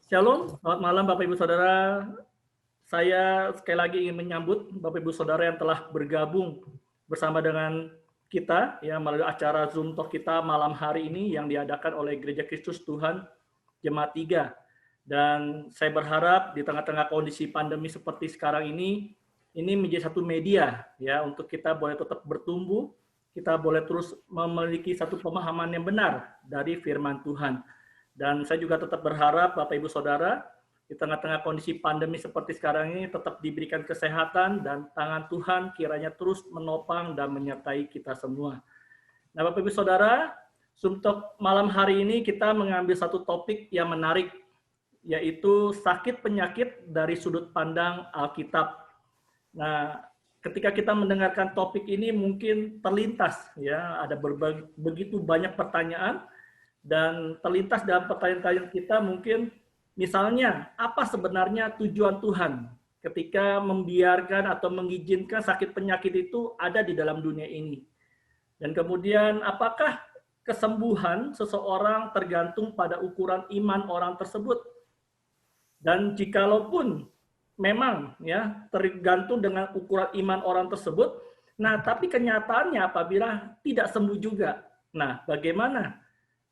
Shalom, selamat malam Bapak Ibu Saudara. Saya sekali lagi ingin menyambut Bapak Ibu Saudara yang telah bergabung bersama dengan kita ya melalui acara Zoom Talk kita malam hari ini yang diadakan oleh Gereja Kristus Tuhan Jemaat 3. Dan saya berharap di tengah-tengah kondisi pandemi seperti sekarang ini menjadi satu media ya untuk kita boleh tetap bertumbuh, kita boleh terus memiliki satu pemahaman yang benar dari firman Tuhan. Dan saya juga tetap berharap Bapak Ibu Saudara di tengah-tengah kondisi pandemi seperti sekarang ini tetap diberikan kesehatan dan tangan Tuhan kiranya terus menopang dan menyertai kita semua. Nah Bapak Ibu Saudara, untuk malam hari ini kita mengambil satu topik yang menarik, yaitu sakit penyakit dari sudut pandang Alkitab. Nah, ketika kita mendengarkan topik ini mungkin terlintas ya ada begitu banyak pertanyaan. Dan terlintas dalam pertanyaan kita mungkin misalnya apa sebenarnya tujuan Tuhan ketika membiarkan atau mengizinkan sakit penyakit itu ada di dalam dunia ini. Dan kemudian apakah kesembuhan seseorang tergantung pada ukuran iman orang tersebut. Dan jikalaupun memang ya tergantung dengan ukuran iman orang tersebut, nah tapi kenyataannya apabila tidak sembuh juga. Nah, bagaimana?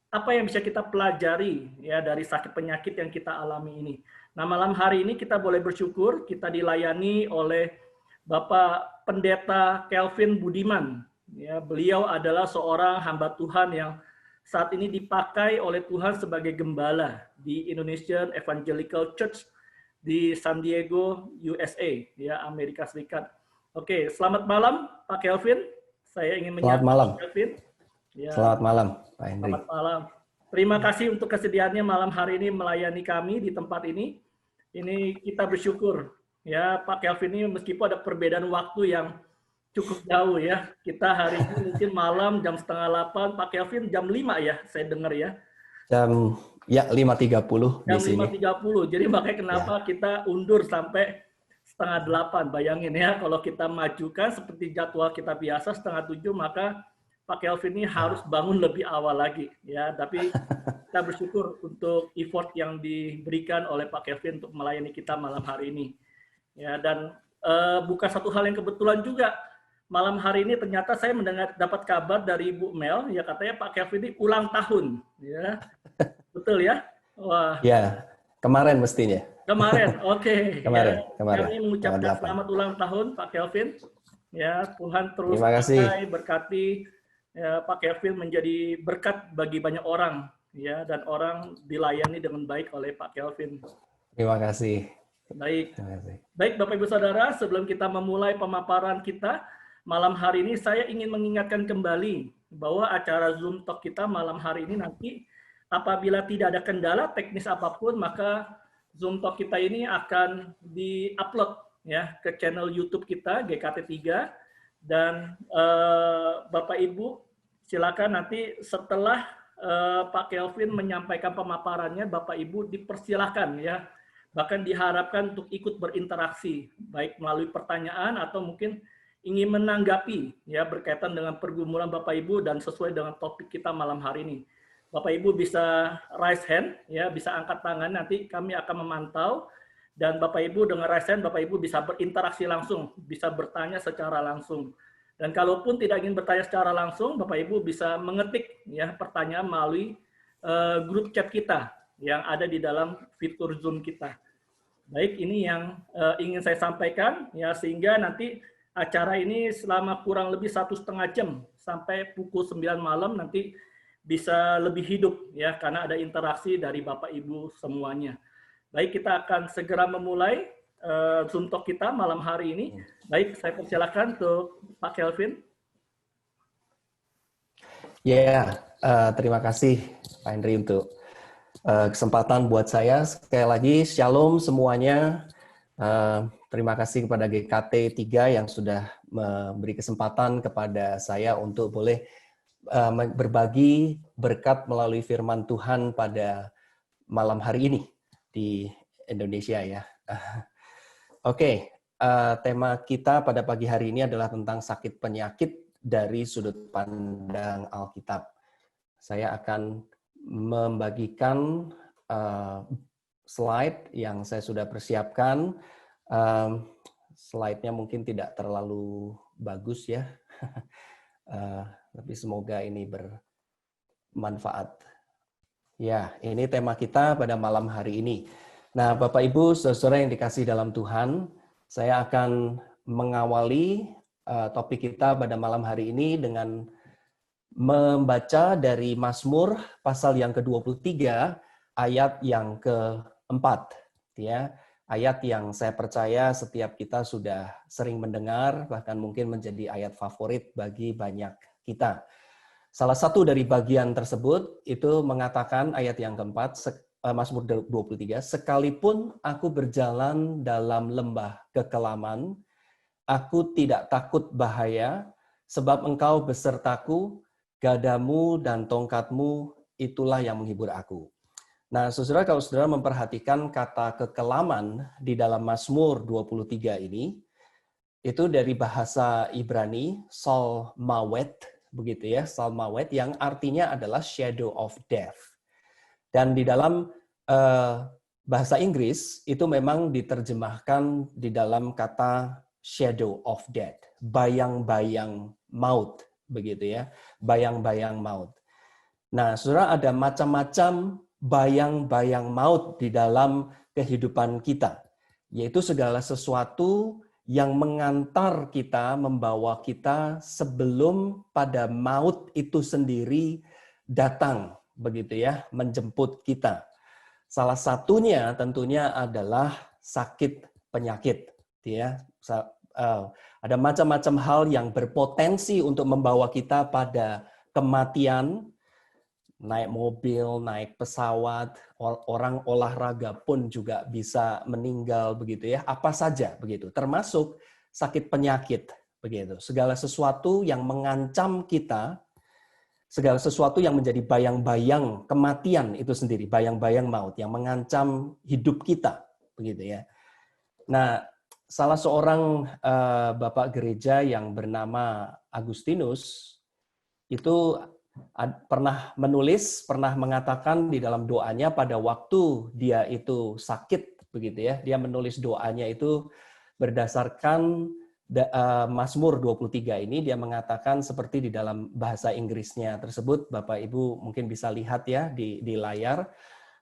Apa yang bisa kita pelajari ya dari sakit penyakit yang kita alami ini. Nah, malam hari ini kita boleh bersyukur kita dilayani oleh Bapak Pendeta Kelvin Budiman. Ya, beliau adalah seorang hamba Tuhan yang saat ini dipakai oleh Tuhan sebagai gembala di Indonesian Evangelical Church di San Diego, USA, ya Amerika Serikat. Oke, selamat malam Pak Kelvin. Saya ingin menyapa Pak Kelvin. Ya. Selamat malam, Pak Henry. Selamat malam. Terima kasih untuk kesediaannya malam hari ini melayani kami di tempat ini. Ini kita bersyukur ya Pak Kelvin ini meskipun ada perbedaan waktu yang cukup jauh ya. Kita hari ini mungkin malam jam 7:30, Pak Kelvin jam 5 ya, saya dengar ya. Jam ya 5:30 jam di sini. 5:30. Jadi makanya kenapa kita undur sampai 7:30. Bayangin ya kalau kita majukan seperti jadwal kita biasa 6:30 maka Pak Kelvin ini harus bangun lebih awal lagi ya, tapi kita bersyukur untuk effort yang diberikan oleh Pak Kelvin untuk melayani kita malam hari ini. Ya, dan bukan satu hal yang kebetulan juga. Malam hari ini ternyata saya dapat kabar dari Bu Mel ya katanya Pak Kelvin ini ulang tahun ya. Betul ya? Wah. Ya, kemarin mestinya. Kemarin, oke. Kemarin. Kami mengucapkan selamat ulang tahun Pak Kelvin. Ya, Tuhan terus berkati ya, Pak Kelvin menjadi berkat bagi banyak orang ya dan orang dilayani dengan baik oleh Pak Kelvin. Terima kasih. Baik. Baik Bapak Ibu Saudara, sebelum kita memulai pemaparan kita malam hari ini saya ingin mengingatkan kembali bahwa acara Zoom Talk kita malam hari ini nanti apabila tidak ada kendala teknis apapun maka Zoom Talk kita ini akan di-upload ya ke channel YouTube kita GKT 3 dan Bapak Ibu silakan nanti setelah Pak Kelvin menyampaikan pemaparannya, Bapak Ibu dipersilakan ya, bahkan diharapkan untuk ikut berinteraksi, baik melalui pertanyaan atau mungkin ingin menanggapi ya berkaitan dengan pergumulan Bapak Ibu dan sesuai dengan topik kita malam hari ini. Bapak Ibu bisa raise hand ya, bisa angkat tangan, nanti kami akan memantau dan Bapak Ibu dengan raise hand Bapak Ibu bisa berinteraksi langsung, bisa bertanya secara langsung. Dan kalaupun tidak ingin bertanya secara langsung, Bapak Ibu bisa mengetik ya pertanyaan melalui grup chat kita yang ada di dalam fitur Zoom kita. Baik, ini yang ingin saya sampaikan ya sehingga nanti acara ini selama kurang lebih 1,5 jam sampai pukul 9 malam nanti bisa lebih hidup ya karena ada interaksi dari Bapak Ibu semuanya. Baik, kita akan segera memulai Zoom Talk kita malam hari ini. Baik, saya persilakan untuk Pak Kelvin. Ya, terima kasih Pak Henry untuk kesempatan buat saya. Sekali lagi, Shalom semuanya. Terima kasih kepada GKT 3 yang sudah memberi kesempatan kepada saya untuk boleh berbagi berkat melalui firman Tuhan pada malam hari ini di Indonesia ya. Oke, tema kita pada pagi hari ini adalah tentang sakit penyakit dari sudut pandang Alkitab. Saya akan membagikan slide yang saya sudah persiapkan. Slide-nya mungkin tidak terlalu bagus ya, tapi semoga ini bermanfaat. Ya, ini tema kita pada malam hari ini. Nah, Bapak Ibu, saudara yang dikasih dalam Tuhan, saya akan mengawali topik kita pada malam hari ini dengan membaca dari Mazmur pasal yang ke-23 ayat yang keempat, ya. Ayat yang saya percaya setiap kita sudah sering mendengar, bahkan mungkin menjadi ayat favorit bagi banyak kita. Salah satu dari bagian tersebut itu mengatakan ayat yang keempat, Mazmur 23, sekalipun aku berjalan dalam lembah kekelaman, aku tidak takut bahaya, sebab engkau besertaku, gadamu dan tongkatmu itulah yang menghibur aku. Nah, saudara, kalau saudara memperhatikan kata kekelaman di dalam Mazmur 23 ini, itu dari bahasa Ibrani, Salmawet, begitu ya, Salmawet, yang artinya adalah shadow of death. Dan di dalam bahasa Inggris, itu memang diterjemahkan di dalam kata shadow of death, bayang-bayang maut, begitu ya, bayang-bayang maut. Nah, saudara, ada macam-macam bayang-bayang maut di dalam kehidupan kita, yaitu segala sesuatu yang mengantar kita, membawa kita sebelum pada maut itu sendiri datang, begitu ya, menjemput kita. Salah satunya tentunya adalah sakit penyakit, ya. Ada macam-macam hal yang berpotensi untuk membawa kita pada kematian. Naik mobil, naik pesawat, orang olahraga pun juga bisa meninggal, begitu ya. Apa saja begitu, termasuk sakit penyakit, begitu. Segala sesuatu yang mengancam kita, segala sesuatu yang menjadi bayang-bayang kematian itu sendiri, bayang-bayang maut yang mengancam hidup kita, begitu ya. Nah, salah seorang bapak gereja yang bernama Agustinus itu pernah menulis, pernah mengatakan di dalam doanya pada waktu dia itu sakit, begitu ya. Dia menulis doanya itu berdasarkan Mazmur 23 ini, dia mengatakan seperti di dalam bahasa Inggrisnya tersebut, Bapak Ibu mungkin bisa lihat ya di layar.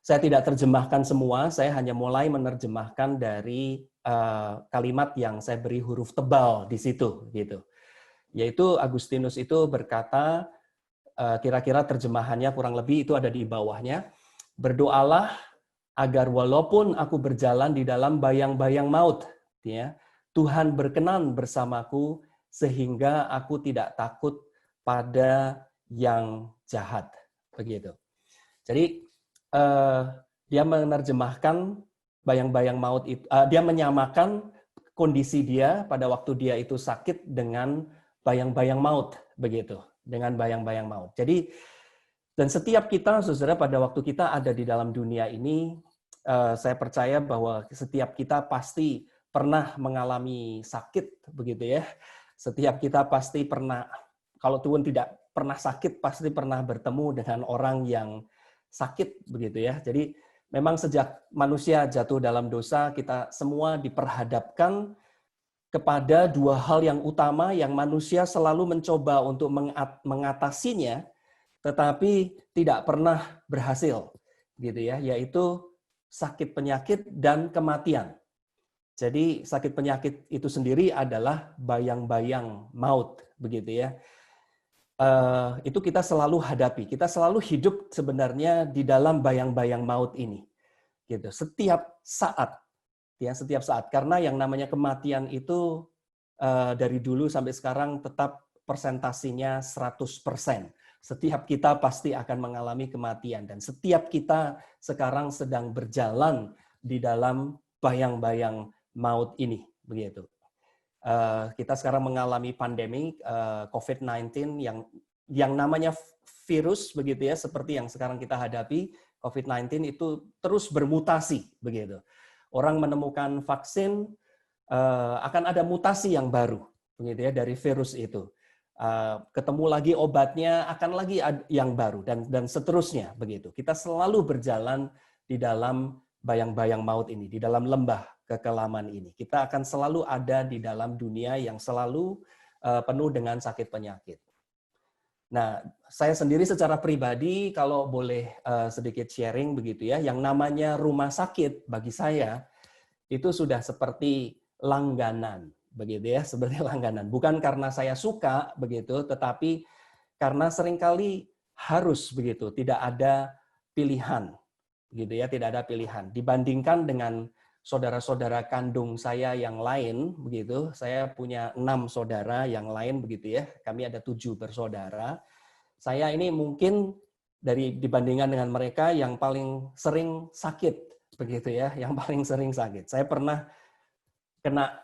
Saya tidak terjemahkan semua, saya hanya mulai menerjemahkan dari kalimat yang saya beri huruf tebal di situ, gitu. Yaitu Agustinus itu berkata, kira-kira terjemahannya kurang lebih itu ada di bawahnya. Berdoalah agar walaupun aku berjalan di dalam bayang-bayang maut, ya, Tuhan berkenan bersamaku sehingga aku tidak takut pada yang jahat, begitu. Jadi dia menerjemahkan bayang-bayang maut itu, dia menyamakan kondisi dia pada waktu dia itu sakit dengan bayang-bayang maut, begitu. Dengan bayang-bayang maut. Jadi, dan setiap kita, saudara, pada waktu kita ada di dalam dunia ini, saya percaya bahwa setiap kita pasti pernah mengalami sakit, begitu ya. Setiap kita pasti pernah, kalau Tuhan tidak pernah sakit, pasti pernah bertemu dengan orang yang sakit, begitu ya. Jadi, memang sejak manusia jatuh dalam dosa, kita semua diperhadapkan kepada dua hal yang utama yang manusia selalu mencoba untuk mengatasinya, tetapi tidak pernah berhasil, gitu ya, yaitu sakit penyakit dan kematian. Jadi sakit penyakit itu sendiri adalah bayang-bayang maut, begitu ya. Itu kita selalu hadapi, kita selalu hidup sebenarnya di dalam bayang-bayang maut ini, gitu. Setiap saat. Ya, setiap saat, karena yang namanya kematian itu dari dulu sampai sekarang tetap persentasinya 100%. Setiap kita pasti akan mengalami kematian, dan setiap kita sekarang sedang berjalan di dalam bayang-bayang maut ini, begitu. Kita sekarang mengalami pandemi COVID-19 yang namanya virus, begitu ya, seperti yang sekarang kita hadapi. COVID-19 itu terus bermutasi, begitu. Orang menemukan vaksin, akan ada mutasi yang baru, begitu ya, dari virus itu. Ketemu lagi obatnya, akan lagi yang baru, dan seterusnya, begitu. Kita selalu berjalan di dalam bayang-bayang maut ini, di dalam lembah kekelaman ini. Kita akan selalu ada di dalam dunia yang selalu penuh dengan sakit penyakit. Nah, saya sendiri secara pribadi kalau boleh sedikit sharing begitu ya, yang namanya rumah sakit bagi saya itu sudah seperti langganan begitu ya, seperti langganan. Bukan karena saya suka begitu, tetapi karena seringkali harus begitu, tidak ada pilihan gitu ya, tidak ada pilihan. Dibandingkan dengan saudara-saudara kandung saya yang lain begitu, saya punya 6 saudara yang lain begitu ya, kami ada 7 bersaudara. Saya ini mungkin dibandingkan dengan mereka yang paling sering sakit begitu ya, yang paling sering sakit. Saya pernah kena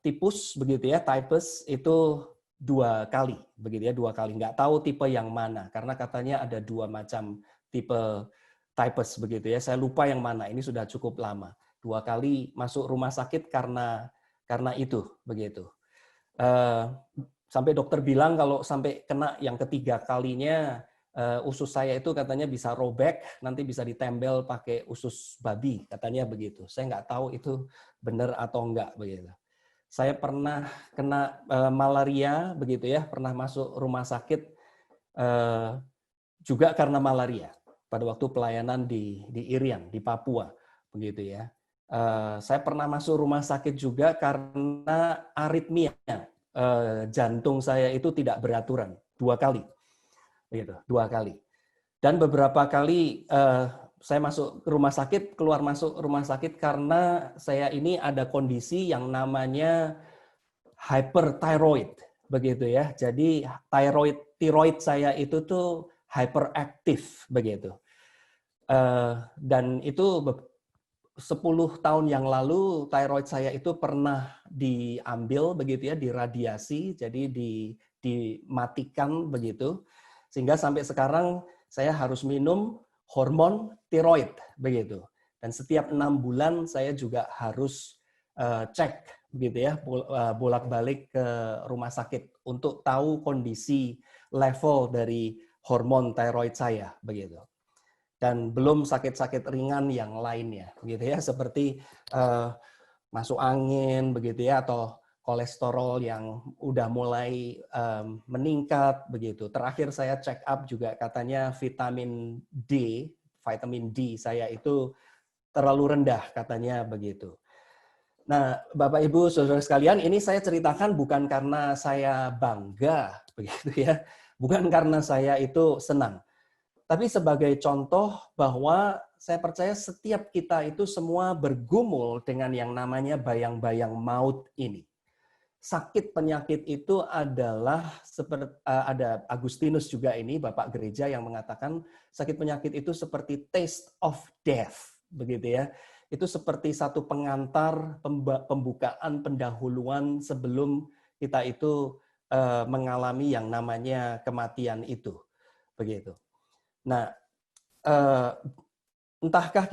tipus begitu ya, typhus itu 2 kali begitu ya, 2 kali. Nggak tahu tipe yang mana karena katanya ada 2 macam tipe typhus begitu ya. Saya lupa yang mana. Ini sudah cukup lama. 2 kali masuk rumah sakit karena itu begitu. Sampai dokter bilang kalau sampai kena yang ketiga kalinya usus saya itu katanya bisa robek, nanti bisa ditempel pakai usus babi, katanya begitu. Saya nggak tahu itu benar atau enggak begitu. Saya pernah kena malaria begitu ya, pernah masuk rumah sakit juga karena malaria pada waktu pelayanan di Irian di Papua begitu ya. Saya pernah masuk rumah sakit juga karena aritmia, jantung saya itu tidak beraturan 2 kali, begitu 2 kali. Dan beberapa kali saya masuk rumah sakit, keluar masuk rumah sakit karena saya ini ada kondisi yang namanya hyperthyroid, begitu ya. Jadi tiroid saya itu tuh hyperaktif begitu. Dan itu 10 tahun yang lalu tiroid saya itu pernah diambil begitu ya, diradiasi, jadi dimatikan begitu. Sehingga sampai sekarang saya harus minum hormon tiroid begitu. Dan setiap 6 bulan saya juga harus cek gitu ya, bolak-balik ke rumah sakit untuk tahu kondisi level dari hormon tiroid saya begitu. Dan belum sakit-sakit ringan yang lainnya gitu ya, seperti masuk angin begitu ya, atau kolesterol yang udah mulai meningkat begitu. Terakhir saya check up juga katanya vitamin D saya itu terlalu rendah katanya begitu. Nah, Bapak Ibu Saudara sekalian, ini saya ceritakan bukan karena saya bangga begitu ya, bukan karena saya itu senang. Tapi sebagai contoh bahwa saya percaya setiap kita itu semua bergumul dengan yang namanya bayang-bayang maut ini. Sakit penyakit itu adalah seperti ada Agustinus juga ini Bapak gereja yang mengatakan sakit penyakit itu seperti taste of death begitu ya. Itu seperti satu pengantar pembukaan pendahuluan sebelum kita itu mengalami yang namanya kematian itu begitu. Nah, entahkah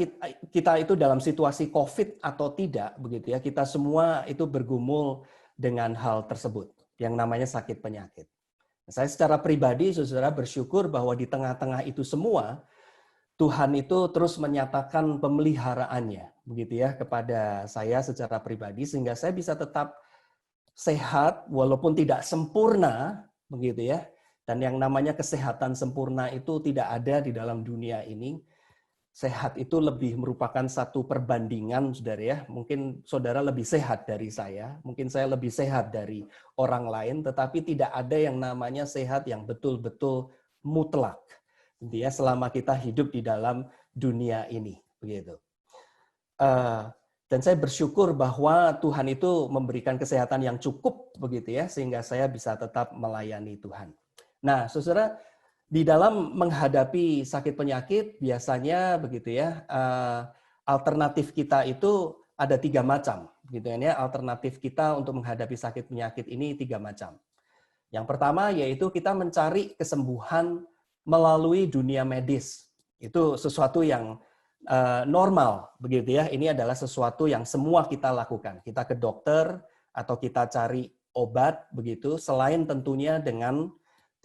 kita itu dalam situasi COVID atau tidak begitu ya, kita semua itu bergumul dengan hal tersebut yang namanya sakit penyakit. Saya secara pribadi saudara bersyukur bahwa di tengah-tengah itu semua Tuhan itu terus menyatakan pemeliharaannya begitu ya kepada saya secara pribadi sehingga saya bisa tetap sehat walaupun tidak sempurna begitu ya. Dan yang namanya kesehatan sempurna itu tidak ada di dalam dunia ini. Sehat itu lebih merupakan satu perbandingan saudara ya. Mungkin saudara lebih sehat dari saya, mungkin saya lebih sehat dari orang lain, tetapi tidak ada yang namanya sehat yang betul-betul mutlak. Ya, selama kita hidup di dalam dunia ini begitu. Dan saya bersyukur bahwa Tuhan itu memberikan kesehatan yang cukup begitu ya, sehingga saya bisa tetap melayani Tuhan. Nah, saudara, di dalam menghadapi sakit penyakit biasanya begitu ya, alternatif kita itu ada 3 macam gitu ya. Alternatif kita untuk menghadapi sakit penyakit ini 3 macam. Yang pertama yaitu kita mencari kesembuhan melalui dunia medis. Itu sesuatu yang normal begitu ya. Ini adalah sesuatu yang semua kita lakukan. Kita ke dokter atau kita cari obat begitu, selain tentunya dengan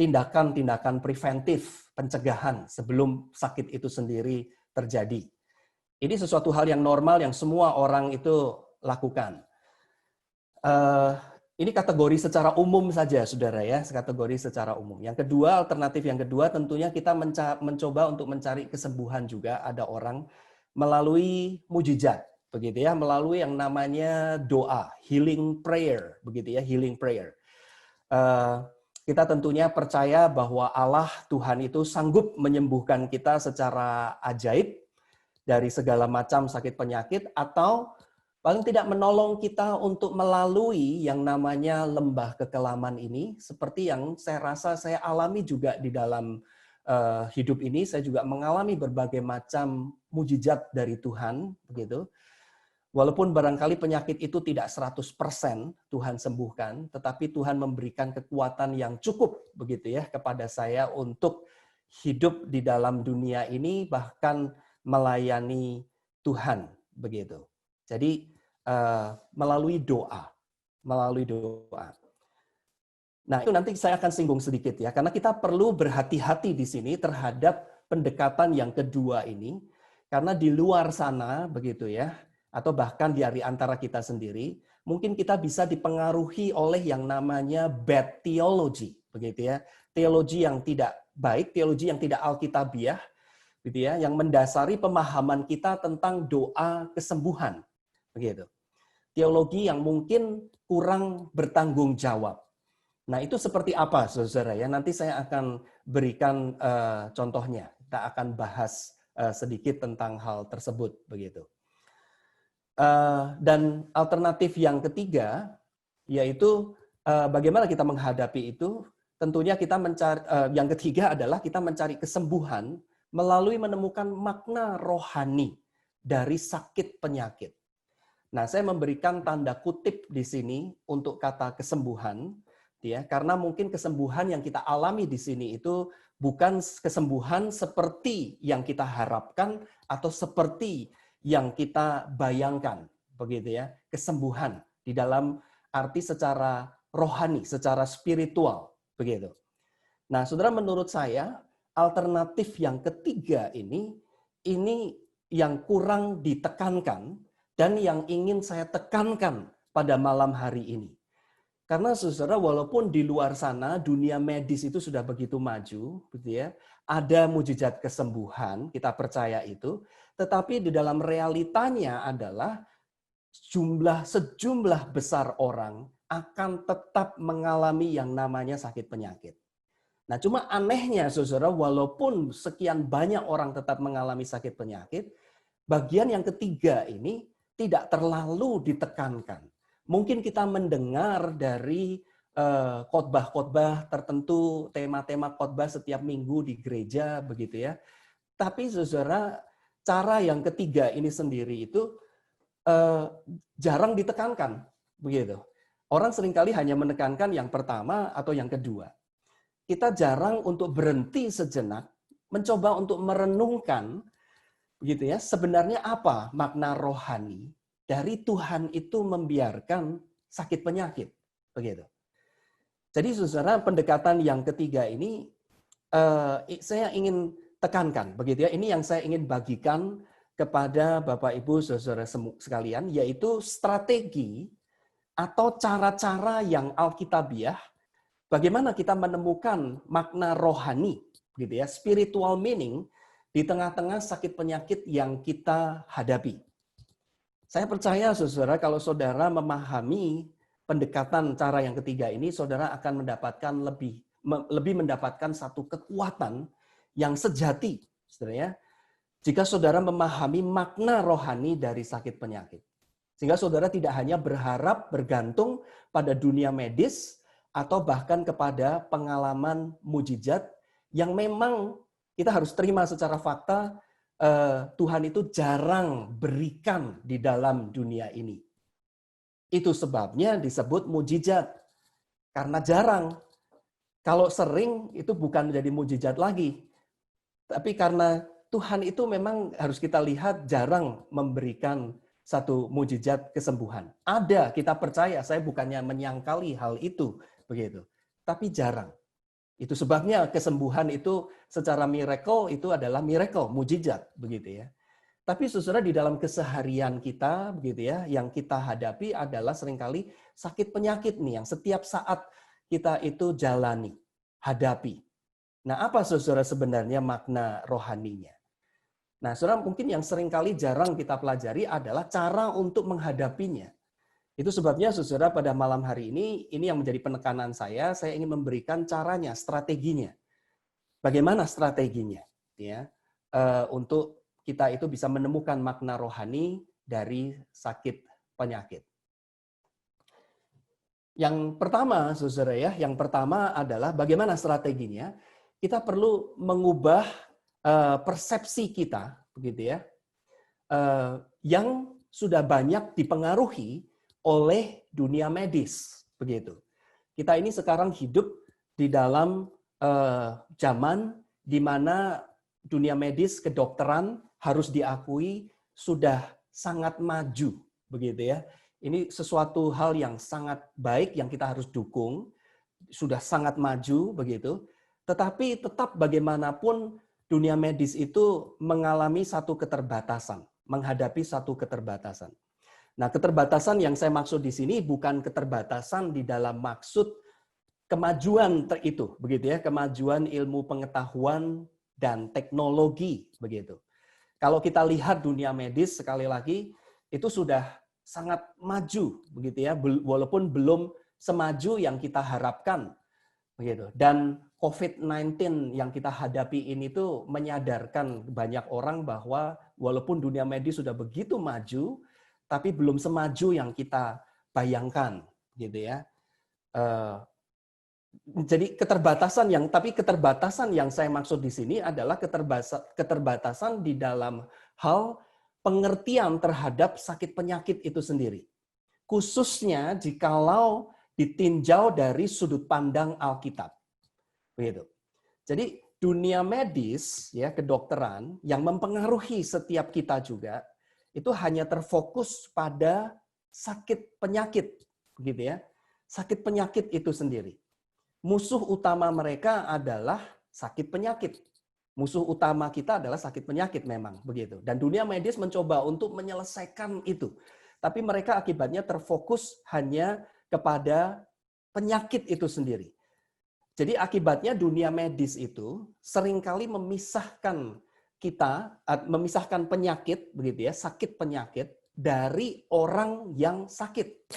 tindakan-tindakan preventif, pencegahan sebelum sakit itu sendiri terjadi. Ini sesuatu hal yang normal yang semua orang itu lakukan. Ini kategori secara umum saja, saudara ya, kategori secara umum. Yang kedua, alternatif yang kedua tentunya kita mencoba untuk mencari kesembuhan juga. Ada orang melalui mujizat, begitu ya, melalui yang namanya doa, healing prayer, begitu ya, healing prayer. Kita tentunya percaya bahwa Allah Tuhan itu sanggup menyembuhkan kita secara ajaib dari segala macam sakit penyakit, atau paling tidak menolong kita untuk melalui yang namanya lembah kekelaman ini, seperti yang saya rasa saya alami juga di dalam hidup ini. Saya juga mengalami berbagai macam mujizat dari Tuhan, begitu. Walaupun barangkali penyakit itu tidak 100% Tuhan sembuhkan, tetapi Tuhan memberikan kekuatan yang cukup, begitu ya, kepada saya untuk hidup di dalam dunia ini, bahkan melayani Tuhan, begitu. Jadi melalui doa. Nah, itu nanti saya akan singgung sedikit ya, karena kita perlu berhati-hati di sini terhadap pendekatan yang kedua ini, karena di luar sana, begitu ya, atau bahkan di antara kita sendiri, mungkin kita bisa dipengaruhi oleh yang namanya bad theology, begitu ya, teologi yang tidak baik, teologi yang tidak alkitabiah, gitu ya, yang mendasari pemahaman kita tentang doa kesembuhan, begitu. Teologi yang mungkin kurang bertanggung jawab. Nah, itu seperti apa, saudara ya? Nanti saya akan berikan contohnya. Kita akan bahas sedikit tentang hal tersebut, begitu. Dan alternatif yang ketiga, yaitu bagaimana kita menghadapi itu. Tentunya kita mencari, yang ketiga adalah kita mencari kesembuhan melalui menemukan makna rohani dari sakit penyakit. Nah, saya memberikan tanda kutip di sini untuk kata kesembuhan, ya, karena mungkin kesembuhan yang kita alami di sini itu bukan kesembuhan seperti yang kita harapkan atau seperti yang kita bayangkan, begitu ya. Kesembuhan di dalam arti secara rohani, secara spiritual, begitu. Nah, saudara, menurut saya alternatif yang ketiga ini yang kurang ditekankan dan yang ingin saya tekankan pada malam hari ini. Karena saudara, walaupun di luar sana dunia medis itu sudah begitu maju, gitu ya, ada mujizat kesembuhan, kita percaya itu, tetapi di dalam realitanya adalah sejumlah besar orang akan tetap mengalami yang namanya sakit penyakit. Nah, cuma anehnya saudara, walaupun sekian banyak orang tetap mengalami sakit penyakit, bagian yang ketiga ini tidak terlalu ditekankan. Mungkin kita mendengar dari khotbah-khotbah tertentu, tema-tema khotbah setiap minggu di gereja, begitu ya. Tapi saudara, cara yang ketiga ini sendiri itu jarang ditekankan, begitu. Orang seringkali hanya menekankan yang pertama atau yang kedua. Kita jarang untuk berhenti sejenak, mencoba untuk merenungkan, begitu ya, sebenarnya apa makna rohani dari Tuhan itu membiarkan sakit penyakit, begitu. Jadi saudara, pendekatan yang ketiga ini saya ingin tekankan, begitu ya. Ini yang saya ingin bagikan kepada Bapak Ibu saudara sekalian, yaitu strategi atau cara-cara yang alkitabiah bagaimana kita menemukan makna rohani, gitu ya, spiritual meaning di tengah-tengah sakit penyakit yang kita hadapi. Saya percaya, saudara, kalau saudara memahami pendekatan cara yang ketiga ini, saudara akan mendapatkan lebih mendapatkan satu kekuatan yang sejati, saudara ya. Jika saudara memahami makna rohani dari sakit penyakit. Sehingga saudara tidak hanya berharap bergantung pada dunia medis atau bahkan kepada pengalaman mujizat yang memang kita harus terima secara fakta Tuhan itu jarang berikan di dalam dunia ini. Itu sebabnya disebut mujizat. Karena jarang. Kalau sering itu bukan menjadi mujizat lagi. Tapi karena Tuhan itu memang harus kita lihat jarang memberikan satu mujizat kesembuhan. Ada, kita percaya, saya bukannya menyangkali hal itu, begitu. Tapi jarang. Itu sebabnya kesembuhan itu secara miracle itu adalah miracle, mujizat begitu ya. Tapi saudara di dalam keseharian kita begitu ya, yang kita hadapi adalah seringkali sakit penyakit nih yang setiap saat kita itu jalani, hadapi. Nah, apa saudara sebenarnya makna rohaninya? Nah, saudara mungkin yang seringkali jarang kita pelajari adalah cara untuk menghadapinya. Itu sebabnya saudara pada malam hari ini yang menjadi penekanan saya ingin memberikan caranya, strateginya. Bagaimana strateginya? Ya, untuk kita itu bisa menemukan makna rohani dari sakit penyakit. Yang pertama, saudara ya, yang pertama adalah bagaimana strateginya? Kita perlu mengubah persepsi kita, begitu ya, yang sudah banyak dipengaruhi oleh dunia medis, begitu. Kita ini sekarang hidup di dalam zaman di mana dunia medis, kedokteran harus diakui sudah sangat maju, begitu ya. Ini sesuatu hal yang sangat baik yang kita harus dukung, sudah sangat maju, begitu. Tetapi tetap bagaimanapun dunia medis itu mengalami satu keterbatasan, menghadapi satu keterbatasan. Nah, keterbatasan yang saya maksud di sini bukan keterbatasan di dalam maksud kemajuan itu, begitu ya, kemajuan ilmu pengetahuan dan teknologi, begitu. Kalau kita lihat dunia medis sekali lagi itu sudah sangat maju, begitu ya, walaupun belum semaju yang kita harapkan, begitu. Dan COVID-19 yang kita hadapi ini tuh menyadarkan banyak orang bahwa walaupun dunia medis sudah begitu maju, tapi belum semaju yang kita bayangkan, gitu ya. Jadi keterbatasan yang saya maksud di sini adalah keterbatasan di dalam hal pengertian terhadap sakit penyakit itu sendiri. Khususnya jikalau ditinjau dari sudut pandang Alkitab. Begitu. Jadi dunia medis ya, kedokteran yang mempengaruhi setiap kita juga itu hanya terfokus pada sakit penyakit, begitu ya. Sakit penyakit itu sendiri. Musuh utama mereka adalah sakit penyakit. Musuh utama kita adalah sakit penyakit memang, begitu. Dan dunia medis mencoba untuk menyelesaikan itu. Tapi mereka akibatnya terfokus hanya kepada penyakit itu sendiri. Jadi akibatnya dunia medis itu seringkali memisahkan penyakit, begitu ya, sakit penyakit dari orang yang sakit,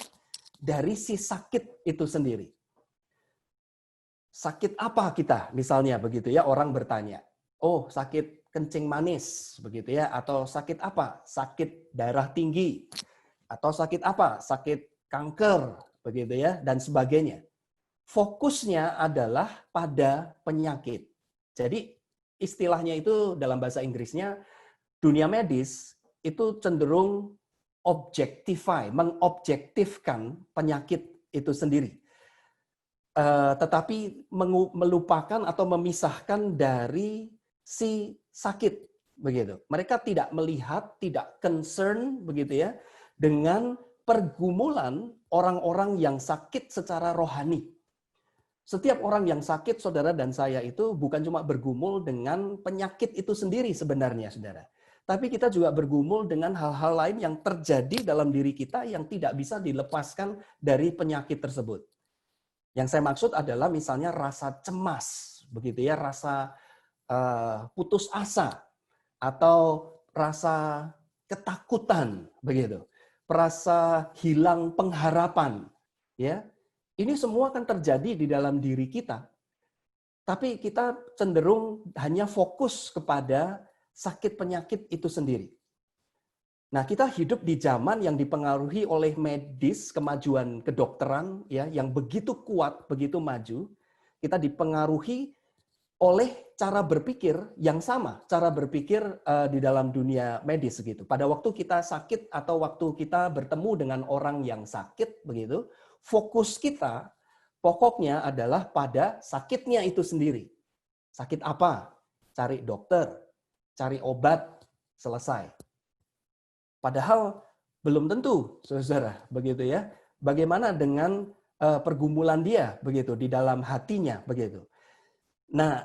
dari si sakit itu sendiri. Sakit apa kita? Misalnya begitu ya, orang bertanya, oh sakit kencing manis, begitu ya, atau sakit apa? Sakit darah tinggi, atau sakit apa? Sakit kanker, begitu ya, dan sebagainya. Fokusnya adalah pada penyakit. Jadi istilahnya itu dalam bahasa Inggrisnya, dunia medis itu cenderung mengobjektifkan penyakit itu sendiri. Tetapi melupakan atau memisahkan dari si sakit, begitu. Mereka tidak melihat, tidak concern, begitu ya, dengan pergumulan orang-orang yang sakit secara rohani. Setiap orang yang sakit, saudara dan saya itu bukan cuma bergumul dengan penyakit itu sendiri sebenarnya, saudara. Tapi kita juga bergumul dengan hal-hal lain yang terjadi dalam diri kita yang tidak bisa dilepaskan dari penyakit tersebut. Yang saya maksud adalah misalnya rasa cemas, begitu ya, rasa putus asa, atau rasa ketakutan, begitu, rasa hilang pengharapan, ya. Ini semua akan terjadi di dalam diri kita. Tapi kita cenderung hanya fokus kepada sakit penyakit itu sendiri. Nah, kita hidup di zaman yang dipengaruhi oleh medis, kemajuan kedokteran ya, yang begitu kuat, begitu maju. Kita dipengaruhi oleh cara berpikir yang sama, cara berpikir di dalam dunia medis gitu. Pada waktu kita sakit atau waktu kita bertemu dengan orang yang sakit begitu, fokus kita pokoknya adalah pada sakitnya itu sendiri. Sakit apa? Cari dokter, cari obat, selesai. Padahal belum tentu, saudara, begitu ya. Bagaimana dengan pergumulan dia begitu di dalam hatinya begitu. Nah,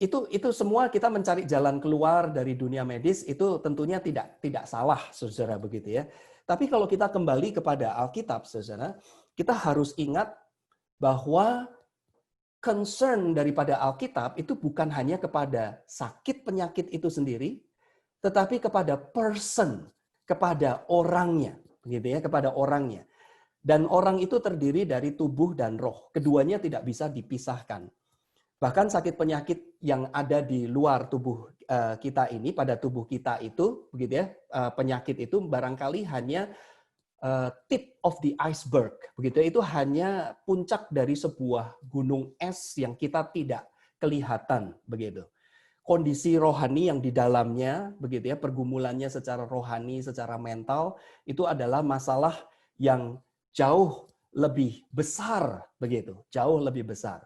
itu semua kita mencari jalan keluar dari dunia medis itu tentunya tidak salah, saudara, begitu ya. Tapi kalau kita kembali kepada Alkitab, saudara, kita harus ingat bahwa concern daripada Alkitab itu bukan hanya kepada sakit penyakit itu sendiri, tetapi kepada person, kepada orangnya, begitu ya, kepada orangnya. Dan orang itu terdiri dari tubuh dan roh. Keduanya tidak bisa dipisahkan. Bahkan sakit penyakit yang ada di luar tubuh kita ini, pada tubuh kita itu, begitu ya, penyakit itu barangkali hanya tip of the iceberg, begitu ya, itu hanya puncak dari sebuah gunung es yang kita tidak kelihatan, begitu. Kondisi rohani yang di dalamnya, begitu ya, pergumulannya secara rohani, secara mental, itu adalah masalah yang jauh lebih besar, begitu, jauh lebih besar.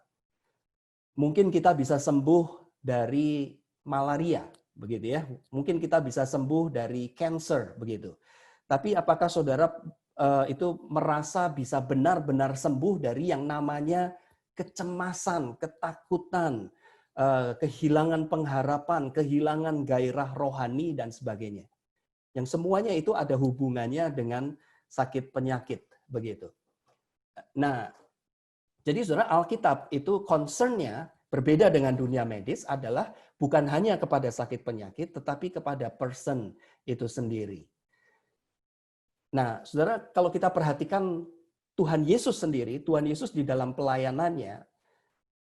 Mungkin kita bisa sembuh dari malaria, begitu ya. Mungkin kita bisa sembuh dari cancer, begitu. Tapi apakah saudara itu merasa bisa benar-benar sembuh dari yang namanya kecemasan, ketakutan, kehilangan pengharapan, kehilangan gairah rohani dan sebagainya? Yang semuanya itu ada hubungannya dengan sakit penyakit, begitu. Nah, jadi saudara, Alkitab itu concern-nya berbeda dengan dunia medis adalah bukan hanya kepada sakit penyakit, tetapi kepada person itu sendiri. Nah, saudara, kalau kita perhatikan Tuhan Yesus sendiri, Tuhan Yesus di dalam pelayanannya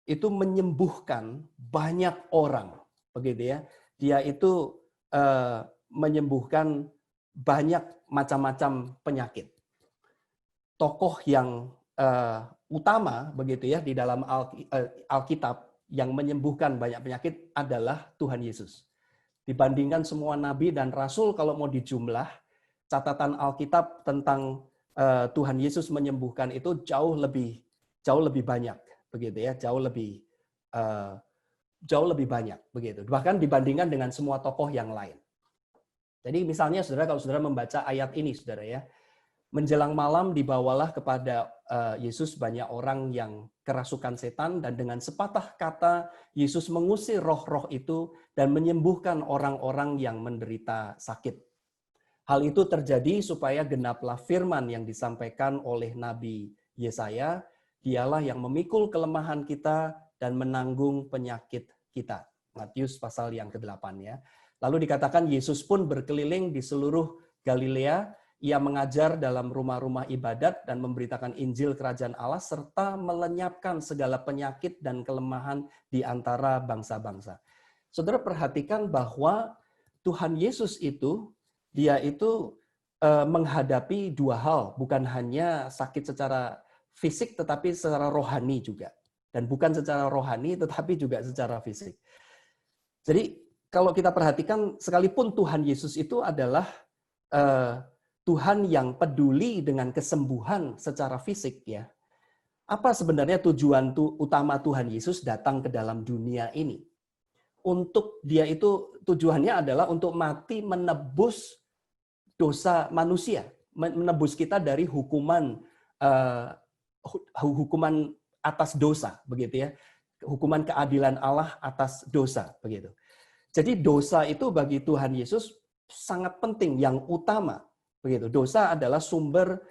itu menyembuhkan banyak orang, begitu ya. Dia itu menyembuhkan banyak macam-macam penyakit. Tokoh yang utama begitu ya di dalam Alkitab yang menyembuhkan banyak penyakit adalah Tuhan Yesus. Dibandingkan semua nabi dan rasul, kalau mau dijumlah, catatan Alkitab tentang Tuhan Yesus menyembuhkan itu jauh lebih banyak, begitu ya, jauh lebih banyak begitu. Bahkan dibandingkan dengan semua tokoh yang lain. Jadi misalnya saudara, kalau saudara membaca ayat ini, saudara ya, menjelang malam dibawalah kepada Yesus banyak orang yang kerasukan setan, dan dengan sepatah kata Yesus mengusir roh-roh itu dan menyembuhkan orang-orang yang menderita sakit. Hal itu terjadi supaya genaplah firman yang disampaikan oleh Nabi Yesaya, dialah yang memikul kelemahan kita dan menanggung penyakit kita. Matius pasal yang ke-8 ya. Lalu dikatakan Yesus pun berkeliling di seluruh Galilea. Ia mengajar dalam rumah-rumah ibadat dan memberitakan Injil Kerajaan Allah serta melenyapkan segala penyakit dan kelemahan di antara bangsa-bangsa. Saudara perhatikan bahwa Tuhan Yesus itu, dia itu menghadapi dua hal, bukan hanya sakit secara fisik tetapi secara rohani juga. Dan bukan secara rohani tetapi juga secara fisik. Jadi kalau kita perhatikan, sekalipun Tuhan Yesus itu adalah Tuhan yang peduli dengan kesembuhan secara fisik ya. Apa sebenarnya tujuan utama Tuhan Yesus datang ke dalam dunia ini? Untuk dia itu tujuannya adalah untuk mati menebus dosa manusia, menebus kita dari hukuman atas dosa, begitu ya. Hukuman keadilan Allah atas dosa, begitu. Jadi dosa itu bagi Tuhan Yesus sangat penting, yang utama. Begitu. Dosa adalah sumber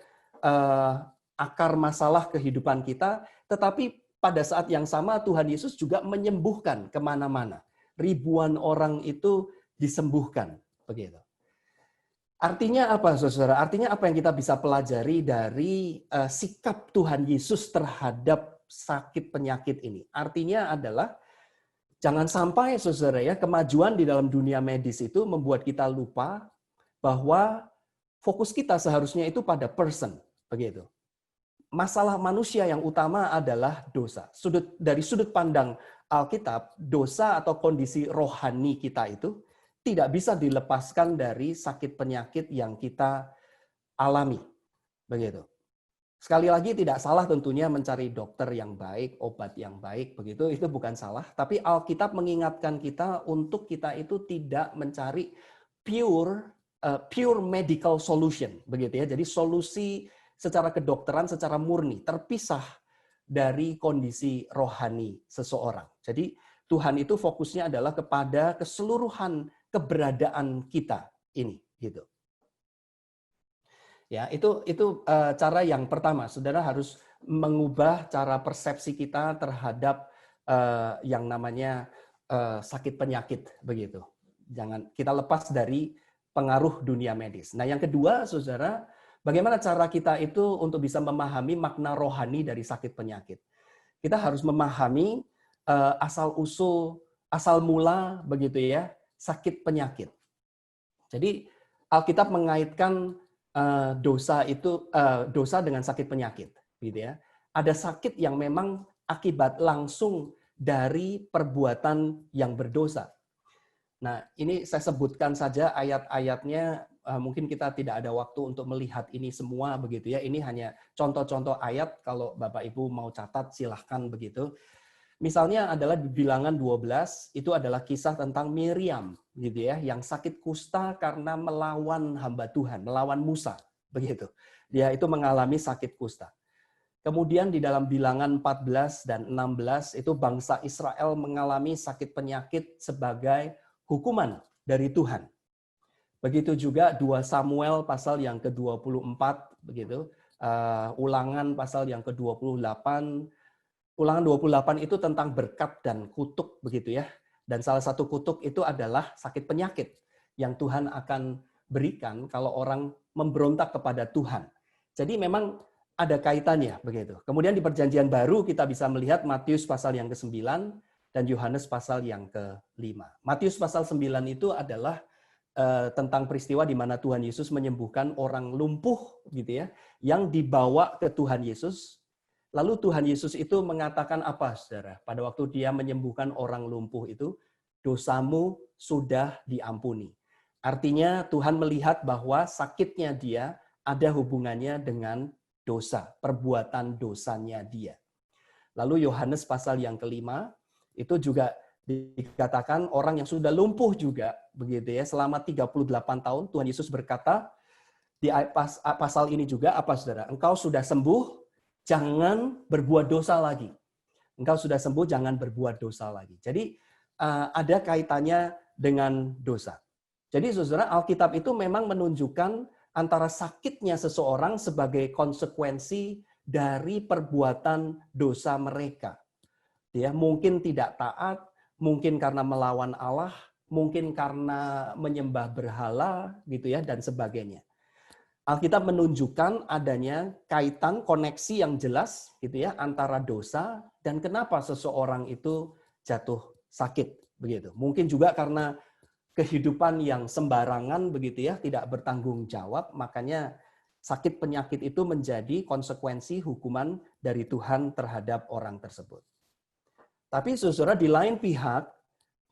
akar masalah kehidupan kita, tetapi pada saat yang sama Tuhan Yesus juga menyembuhkan kemana-mana. Ribuan orang itu disembuhkan. Begitu. Artinya apa, saudara? Artinya apa yang kita bisa pelajari dari sikap Tuhan Yesus terhadap sakit penyakit ini? Artinya adalah jangan sampai, saudara ya, kemajuan di dalam dunia medis itu membuat kita lupa bahwa fokus kita seharusnya itu pada person, begitu. Masalah manusia yang utama adalah dosa. Dari sudut pandang Alkitab, dosa atau kondisi rohani kita itu tidak bisa dilepaskan dari sakit penyakit yang kita alami, begitu. Sekali lagi tidak salah tentunya mencari dokter yang baik, obat yang baik, begitu, itu bukan salah. Tapi Alkitab mengingatkan kita untuk kita itu tidak mencari pure medical solution, begitu ya. Jadi solusi secara kedokteran, secara murni, terpisah dari kondisi rohani seseorang. Jadi Tuhan itu fokusnya adalah kepada keseluruhan keberadaan kita ini, gitu. Ya, itu cara yang pertama. Saudara harus mengubah cara persepsi kita terhadap yang namanya sakit penyakit, begitu. Jangan kita lepas dari pengaruh dunia medis. Nah, yang kedua, saudara, bagaimana cara kita itu untuk bisa memahami makna rohani dari sakit penyakit? Kita harus memahami asal mula, begitu ya, sakit penyakit. Jadi Alkitab mengaitkan dosa dengan sakit penyakit, gitu ya. Ada sakit yang memang akibat langsung dari perbuatan yang berdosa. Nah, ini saya sebutkan saja ayat-ayatnya. Mungkin kita tidak ada waktu untuk melihat ini semua, begitu ya. Ini hanya contoh-contoh ayat. Kalau Bapak Ibu mau catat, silahkan begitu. Misalnya adalah di Bilangan 12, itu adalah kisah tentang Miriam, gitu ya, yang sakit kusta karena melawan hamba Tuhan, melawan Musa, begitu. Dia itu mengalami sakit kusta. Kemudian di dalam Bilangan 14 dan 16, itu bangsa Israel mengalami sakit penyakit sebagai hukuman dari Tuhan. Begitu juga 2 Samuel pasal yang ke-24, begitu. Ulangan pasal yang ke-28, Ulangan 28 itu tentang berkat dan kutuk, begitu ya. Dan salah satu kutuk itu adalah sakit penyakit yang Tuhan akan berikan kalau orang memberontak kepada Tuhan. Jadi memang ada kaitannya, begitu. Kemudian di Perjanjian Baru kita bisa melihat Matius pasal yang ke-9 dan Yohanes pasal yang ke-5. Matius pasal 9 itu adalah tentang peristiwa di mana Tuhan Yesus menyembuhkan orang lumpuh, gitu ya, yang dibawa ke Tuhan Yesus. Lalu Tuhan Yesus itu mengatakan apa, saudara? Pada waktu dia menyembuhkan orang lumpuh itu, dosamu sudah diampuni. Artinya Tuhan melihat bahwa sakitnya dia ada hubungannya dengan dosa, perbuatan dosanya dia. Lalu Yohanes pasal yang ke-5, itu juga dikatakan orang yang sudah lumpuh juga, begitu ya, selama 38 tahun, Tuhan Yesus berkata, di pasal ini juga, apa saudara? Engkau sudah sembuh, jangan berbuat dosa lagi. Engkau sudah sembuh, jangan berbuat dosa lagi. Jadi ada kaitannya dengan dosa. Jadi saudara, Alkitab itu memang menunjukkan antara sakitnya seseorang sebagai konsekuensi dari perbuatan dosa mereka. Ya, mungkin tidak taat, mungkin karena melawan Allah, mungkin karena menyembah berhala, gitu ya, dan sebagainya. Alkitab menunjukkan adanya kaitan koneksi yang jelas gitu ya antara dosa dan kenapa seseorang itu jatuh sakit begitu. Mungkin juga karena kehidupan yang sembarangan begitu ya, tidak bertanggung jawab, makanya sakit penyakit itu menjadi konsekuensi hukuman dari Tuhan terhadap orang tersebut. Tapi saudara, di lain pihak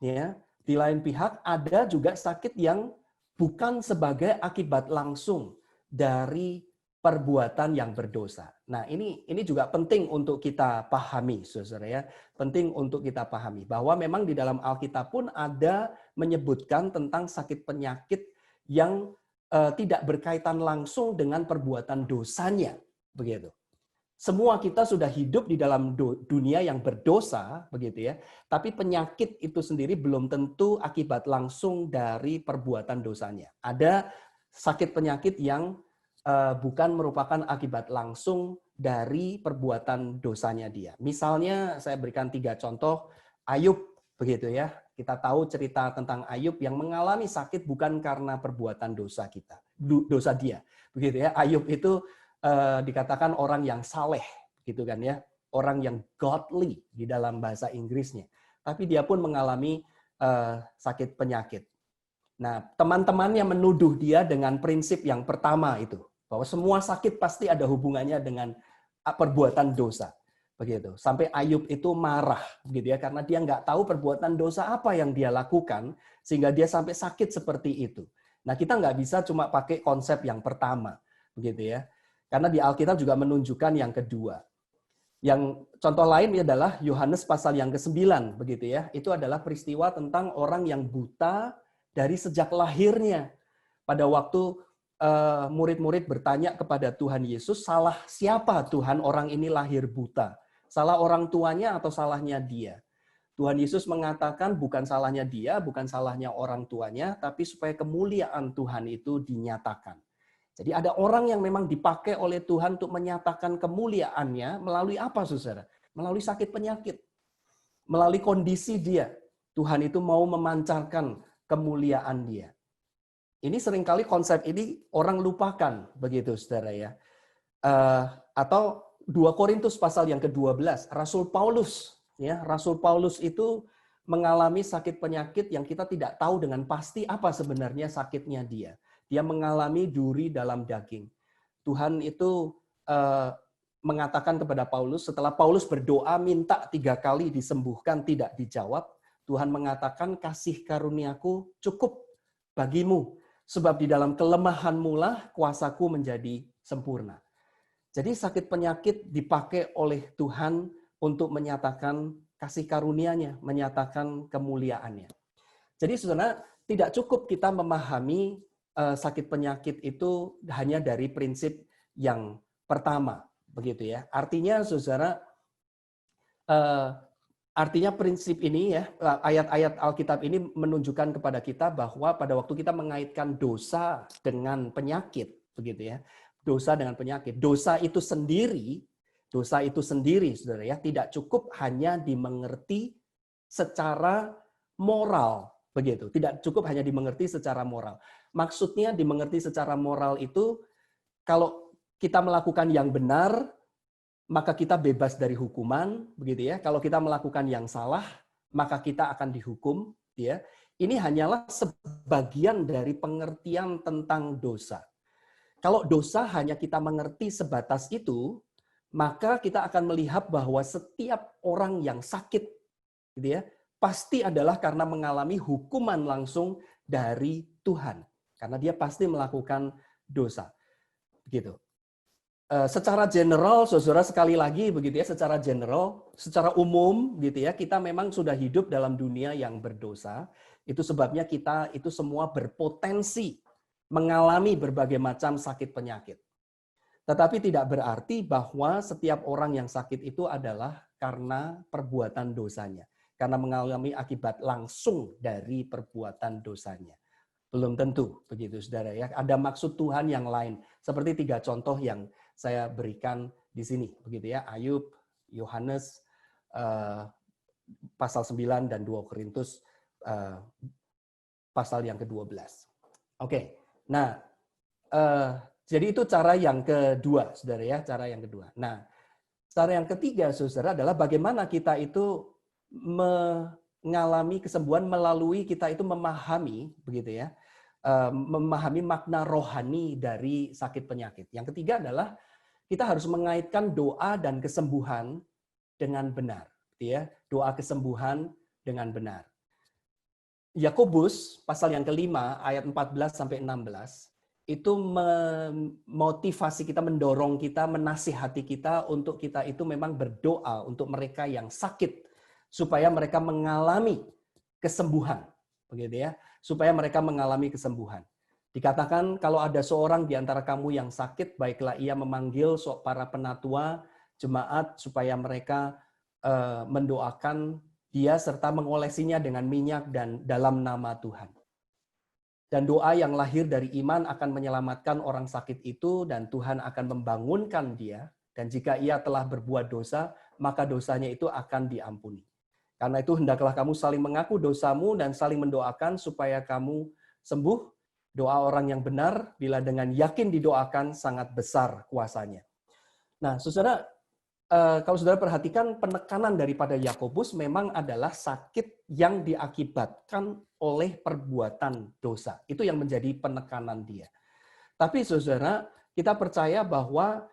ya, di lain pihak ada juga sakit yang bukan sebagai akibat langsung dari perbuatan yang berdosa. Nah, ini juga penting untuk kita pahami, saudara ya. Penting untuk kita pahami bahwa memang di dalam Alkitab pun ada menyebutkan tentang sakit penyakit yang tidak berkaitan langsung dengan perbuatan dosanya, begitu. Semua kita sudah hidup di dalam dunia yang berdosa, begitu ya. Tapi penyakit itu sendiri belum tentu akibat langsung dari perbuatan dosanya. Ada sakit penyakit yang bukan merupakan akibat langsung dari perbuatan dosanya dia. Misalnya saya berikan 3 contoh. Ayub, begitu ya. Kita tahu cerita tentang Ayub yang mengalami sakit bukan karena perbuatan dosa kita, dosa dia, begitu ya. Ayub itu dikatakan orang yang saleh, gitu kan ya, orang yang godly di dalam bahasa Inggrisnya. Tapi dia pun mengalami sakit penyakit. Nah, teman-temannya menuduh dia dengan prinsip yang pertama itu, bahwa semua sakit pasti ada hubungannya dengan perbuatan dosa, begitu. Sampai Ayub itu marah, begitu ya, karena dia nggak tahu perbuatan dosa apa yang dia lakukan sehingga dia sampai sakit seperti itu. Nah, kita nggak bisa cuma pakai konsep yang pertama, begitu ya. Karena di Alkitab juga menunjukkan yang kedua. Yang contoh lain adalah Yohanes pasal yang ke-9, begitu ya. Itu adalah peristiwa tentang orang yang buta dari sejak lahirnya. Pada waktu murid-murid bertanya kepada Tuhan Yesus, salah siapa Tuhan orang ini lahir buta? Salah orang tuanya atau salahnya dia? Tuhan Yesus mengatakan bukan salahnya dia, bukan salahnya orang tuanya, tapi supaya kemuliaan Tuhan itu dinyatakan. Jadi ada orang yang memang dipakai oleh Tuhan untuk menyatakan kemuliaannya melalui apa, saudara? Melalui sakit penyakit. Melalui kondisi dia. Tuhan itu mau memancarkan kemuliaan dia. Ini seringkali konsep ini orang lupakan, begitu saudara ya. Atau 2 Korintus pasal yang ke-12, Rasul Paulus, ya, Rasul Paulus itu mengalami sakit penyakit yang kita tidak tahu dengan pasti apa sebenarnya sakitnya dia. Dia mengalami duri dalam daging. Tuhan itu mengatakan kepada Paulus, setelah Paulus berdoa minta 3 kali disembuhkan tidak dijawab, Tuhan mengatakan kasih karuniaku cukup bagimu. Sebab di dalam kelemahanmu lah kuasaku menjadi sempurna. Jadi sakit penyakit dipakai oleh Tuhan untuk menyatakan kasih karunia-Nya, menyatakan kemuliaannya. Jadi saudara, tidak cukup kita memahami sakit penyakit itu hanya dari prinsip yang pertama, begitu ya. Artinya saudara, artinya prinsip ini ya, ayat-ayat Alkitab ini menunjukkan kepada kita bahwa pada waktu kita mengaitkan dosa dengan penyakit, begitu ya. Dosa dengan penyakit. Dosa itu sendiri, saudara ya, tidak cukup hanya dimengerti secara moral, begitu. Tidak cukup hanya dimengerti secara moral. Maksudnya dimengerti secara moral itu kalau kita melakukan yang benar, maka kita bebas dari hukuman, begitu ya. Kalau kita melakukan yang salah, maka kita akan dihukum, ya. Ini hanyalah sebagian dari pengertian tentang dosa. Kalau dosa hanya kita mengerti sebatas itu, maka kita akan melihat bahwa setiap orang yang sakit, gitu ya, pasti adalah karena mengalami hukuman langsung dari Tuhan, karena dia pasti melakukan dosa, begitu. Secara general, saudara, sekali lagi begitu ya, secara general, secara umum gitu ya, kita memang sudah hidup dalam dunia yang berdosa. Itu sebabnya kita itu semua berpotensi mengalami berbagai macam sakit penyakit. Tetapi tidak berarti bahwa setiap orang yang sakit itu adalah karena perbuatan dosanya, karena mengalami akibat langsung dari perbuatan dosanya. Belum tentu, begitu saudara ya. Ada maksud Tuhan yang lain. Seperti 3 contoh yang saya berikan di sini, begitu ya. Ayub, Yohanes, pasal 9 dan 2 Korintus pasal yang ke-12. Oke, nah jadi itu cara yang kedua, saudara ya, cara yang kedua. Nah, cara yang ketiga, saudara, adalah bagaimana kita itu mengalami kesembuhan melalui kita itu memahami, begitu ya, memahami makna rohani dari sakit penyakit. Yang ketiga adalah kita harus mengaitkan doa dan kesembuhan dengan benar, gitu ya. Doa kesembuhan dengan benar. Yakobus pasal yang kelima ayat 14 sampai 16 itu memotivasi kita, mendorong kita, menasihati kita untuk kita itu memang berdoa untuk mereka yang sakit supaya mereka mengalami kesembuhan, begitu ya. Supaya mereka mengalami kesembuhan. Dikatakan kalau ada seorang di antara kamu yang sakit, baiklah ia memanggil para penatua jemaat supaya mereka mendoakan dia serta mengolesinya dengan minyak dan dalam nama Tuhan. Dan doa yang lahir dari iman akan menyelamatkan orang sakit itu dan Tuhan akan membangunkan dia. Dan jika ia telah berbuat dosa, maka dosanya itu akan diampuni. Karena itu hendaklah kamu saling mengaku dosamu dan saling mendoakan supaya kamu sembuh. Doa orang yang benar bila dengan yakin didoakan sangat besar kuasanya. Nah, saudara, kalau saudara perhatikan penekanan daripada Yakobus memang adalah sakit yang diakibatkan oleh perbuatan dosa. Itu yang menjadi penekanan dia. Tapi saudara, kita percaya bahwa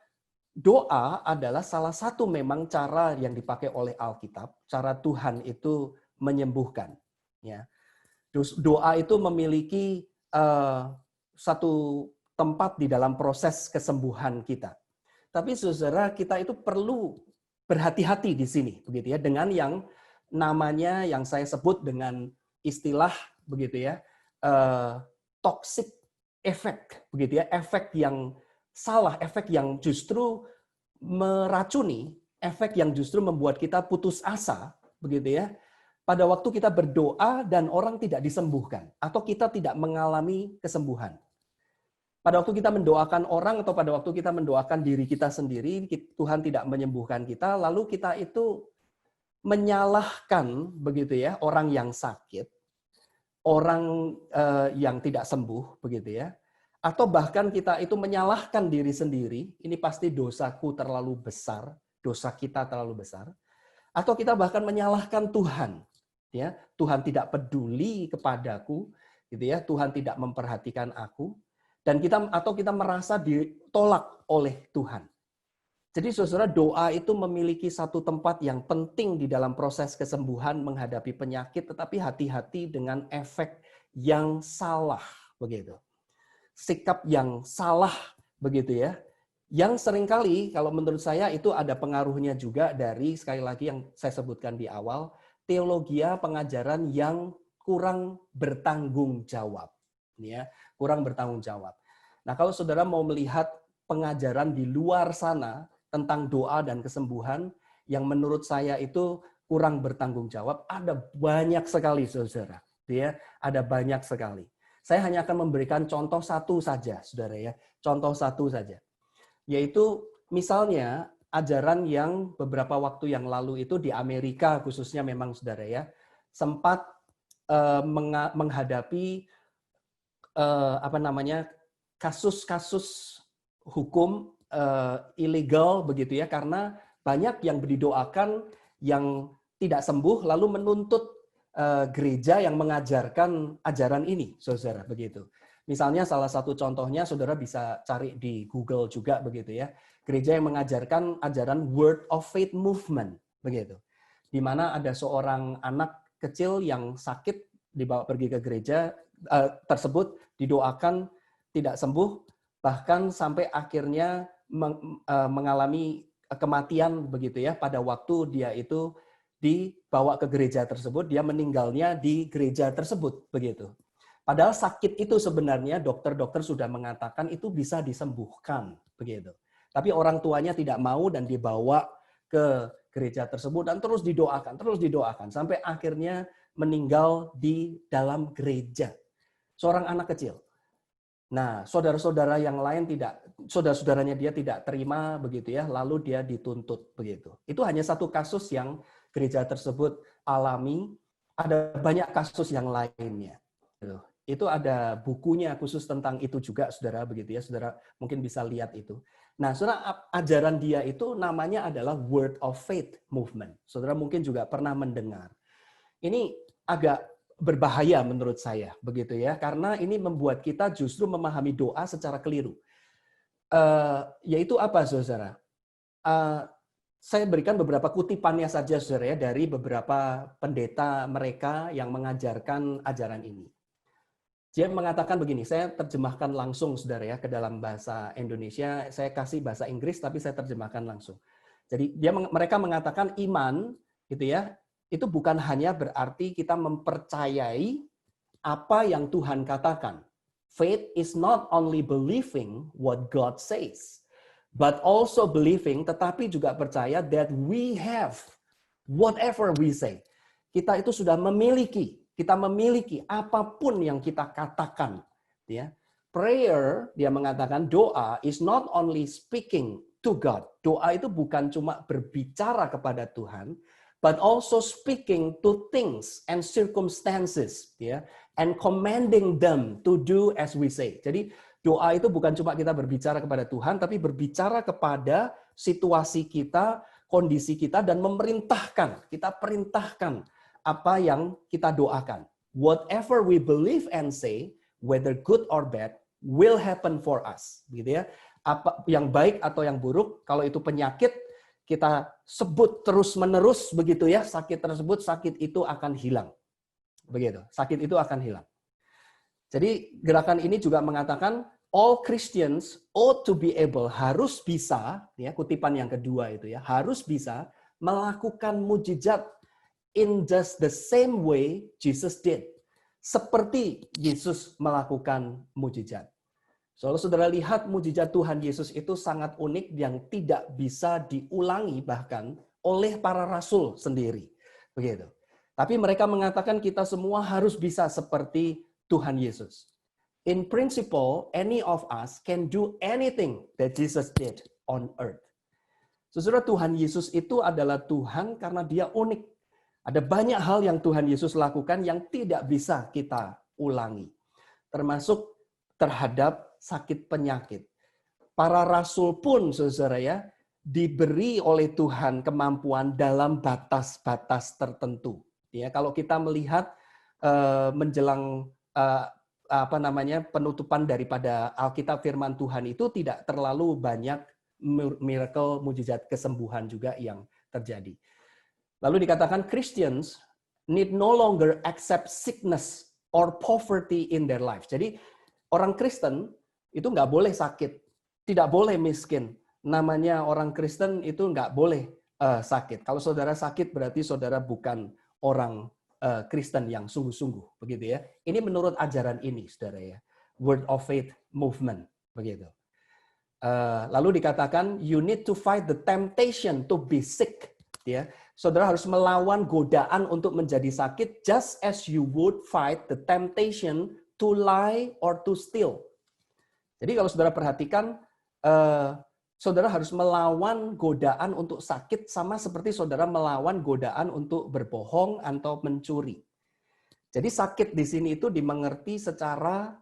doa adalah salah satu memang cara yang dipakai oleh Alkitab, cara Tuhan itu menyembuhkan. Ya. Doa itu memiliki satu tempat di dalam proses kesembuhan kita. Tapi saudara, kita itu perlu berhati-hati di sini, begitu ya, dengan yang namanya yang saya sebut dengan istilah begitu ya, toxic effect, begitu ya, efek yang salah, efek yang justru meracuni efek yang justru membuat kita putus asa, begitu ya. Pada waktu kita berdoa dan orang tidak disembuhkan, atau kita tidak mengalami kesembuhan. Pada waktu kita mendoakan orang atau pada waktu kita mendoakan diri kita sendiri, Tuhan tidak menyembuhkan kita, lalu kita itu menyalahkan begitu ya orang yang sakit, orang yang tidak sembuh begitu ya. Atau bahkan kita itu menyalahkan diri sendiri, ini pasti dosaku terlalu besar, dosa kita terlalu besar. Atau kita bahkan menyalahkan Tuhan. Ya, Tuhan tidak peduli kepadaku, gitu ya. Tuhan tidak memperhatikan aku, dan kita merasa ditolak oleh Tuhan. Jadi saudara, doa itu memiliki satu tempat yang penting di dalam proses kesembuhan menghadapi penyakit, tetapi hati-hati dengan efek yang salah, begitu. Sikap yang salah, begitu ya. Yang seringkali kalau menurut saya itu ada pengaruhnya juga dari, sekali lagi yang saya sebutkan di awal, teologia pengajaran yang kurang bertanggung jawab. Ya, kurang bertanggung jawab. Nah, kalau saudara mau melihat pengajaran di luar sana tentang doa dan kesembuhan yang menurut saya itu kurang bertanggung jawab, ada banyak sekali, saudara. Ya, ada banyak sekali. Saya hanya akan memberikan contoh satu saja, saudara ya. Contoh satu saja. Yaitu misalnya ajaran yang beberapa waktu yang lalu itu di Amerika khususnya memang saudara ya, sempat menghadapi kasus-kasus hukum ilegal begitu ya, karena banyak yang didoakan yang tidak sembuh lalu menuntut gereja yang mengajarkan ajaran ini, saudara begitu. Misalnya salah satu contohnya saudara bisa cari di Google juga begitu ya. Gereja yang mengajarkan ajaran Word of Faith Movement begitu. Di mana ada seorang anak kecil yang sakit dibawa pergi ke gereja tersebut, didoakan tidak sembuh, bahkan sampai akhirnya mengalami kematian begitu ya. Pada waktu dia itu dibawa ke gereja tersebut, dia meninggalnya di gereja tersebut begitu. Padahal sakit itu sebenarnya dokter-dokter sudah mengatakan itu bisa disembuhkan begitu. Tapi orang tuanya tidak mau dan dibawa ke gereja tersebut dan terus didoakan sampai akhirnya meninggal di dalam gereja. Seorang anak kecil. Nah, saudara-saudara yang lain saudara-saudaranya dia tidak terima begitu ya, lalu dia dituntut begitu. Itu hanya satu kasus yang gereja tersebut alami, ada banyak kasus yang lainnya. Itu ada bukunya khusus tentang itu juga, saudara begitu ya, saudara mungkin bisa lihat itu. Nah, saudara, ajaran dia itu namanya adalah Word of Faith Movement. Saudara mungkin juga pernah mendengar. Ini agak berbahaya menurut saya, begitu ya, karena ini membuat kita justru memahami doa secara keliru. Yaitu apa, saudara? Saya berikan beberapa kutipannya saja, saudara ya, dari beberapa pendeta mereka yang mengajarkan ajaran ini. Dia mengatakan begini, saya terjemahkan langsung saudara ya ke dalam bahasa Indonesia, saya kasih bahasa Inggris tapi saya terjemahkan langsung. Jadi mereka mengatakan iman gitu ya, itu bukan hanya berarti kita mempercayai apa yang Tuhan katakan. Faith is not only believing what God says, but also believing, tetapi juga percaya that we have whatever we say. Kita itu sudah memiliki apapun yang kita katakan, ya. Prayer, dia mengatakan doa is not only speaking to God. Doa itu bukan cuma berbicara kepada Tuhan, but also speaking to things and circumstances, ya, and commanding them to do as we say. Jadi doa itu bukan cuma kita berbicara kepada Tuhan, tapi berbicara kepada situasi kita, kondisi kita, dan kita perintahkan apa yang kita doakan. Whatever we believe and say, whether good or bad, will happen for us. Gitu ya. Apa yang baik atau yang buruk, kalau itu penyakit, kita sebut terus-menerus begitu ya, sakit itu akan hilang. Begitu, sakit itu akan hilang. Jadi gerakan ini juga mengatakan all Christians ought to be able, harus bisa, ya, kutipan yang kedua itu ya, harus bisa melakukan mujizat in just the same way Jesus did. Seperti Yesus melakukan mujizat. Kalau saudara lihat mujizat Tuhan Yesus itu sangat unik yang tidak bisa diulangi bahkan oleh para rasul sendiri. Begitu. Tapi mereka mengatakan kita semua harus bisa seperti Tuhan Yesus. In principle, any of us can do anything that Jesus did on earth. Saudara, Tuhan Yesus itu adalah Tuhan karena dia unik. Ada banyak hal yang Tuhan Yesus lakukan yang tidak bisa kita ulangi. Termasuk terhadap sakit penyakit. Para rasul pun, saudara ya, diberi oleh Tuhan kemampuan dalam batas-batas tertentu. Ya, kalau kita melihat menjelang penutupan daripada Alkitab Firman Tuhan itu tidak terlalu banyak miracle, mujizat kesembuhan juga yang terjadi. Lalu dikatakan Christians need no longer accept sickness or poverty in their life. Jadi orang Kristen itu nggak boleh sakit, tidak boleh miskin. Namanya orang Kristen itu nggak boleh sakit. Kalau saudara sakit berarti saudara bukan orang Kristen yang sungguh-sungguh, begitu ya. Ini menurut ajaran ini, saudara ya. Word of Faith Movement, begitu. Lalu dikatakan you need to fight the temptation to be sick, ya. Saudara harus melawan godaan untuk menjadi sakit, just as you would fight the temptation to lie or to steal. Jadi kalau saudara perhatikan, saudara harus melawan godaan untuk sakit sama seperti saudara melawan godaan untuk berbohong atau mencuri. Jadi sakit di sini itu dimengerti secara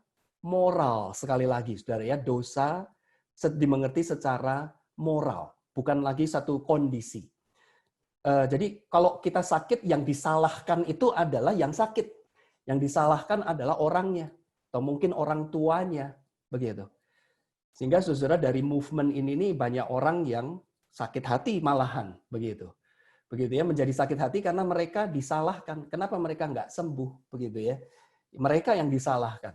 moral, sekali lagi saudara ya, dosa dimengerti secara moral, bukan lagi satu kondisi. Jadi kalau kita sakit, yang disalahkan itu adalah yang sakit. Yang disalahkan adalah orangnya, atau mungkin orang tuanya, begitu. Sehingga saudara dari movement ini nih banyak orang yang sakit hati malahan, begitu. Begitu ya, menjadi sakit hati karena mereka disalahkan. Kenapa mereka nggak sembuh, begitu ya? Mereka yang disalahkan.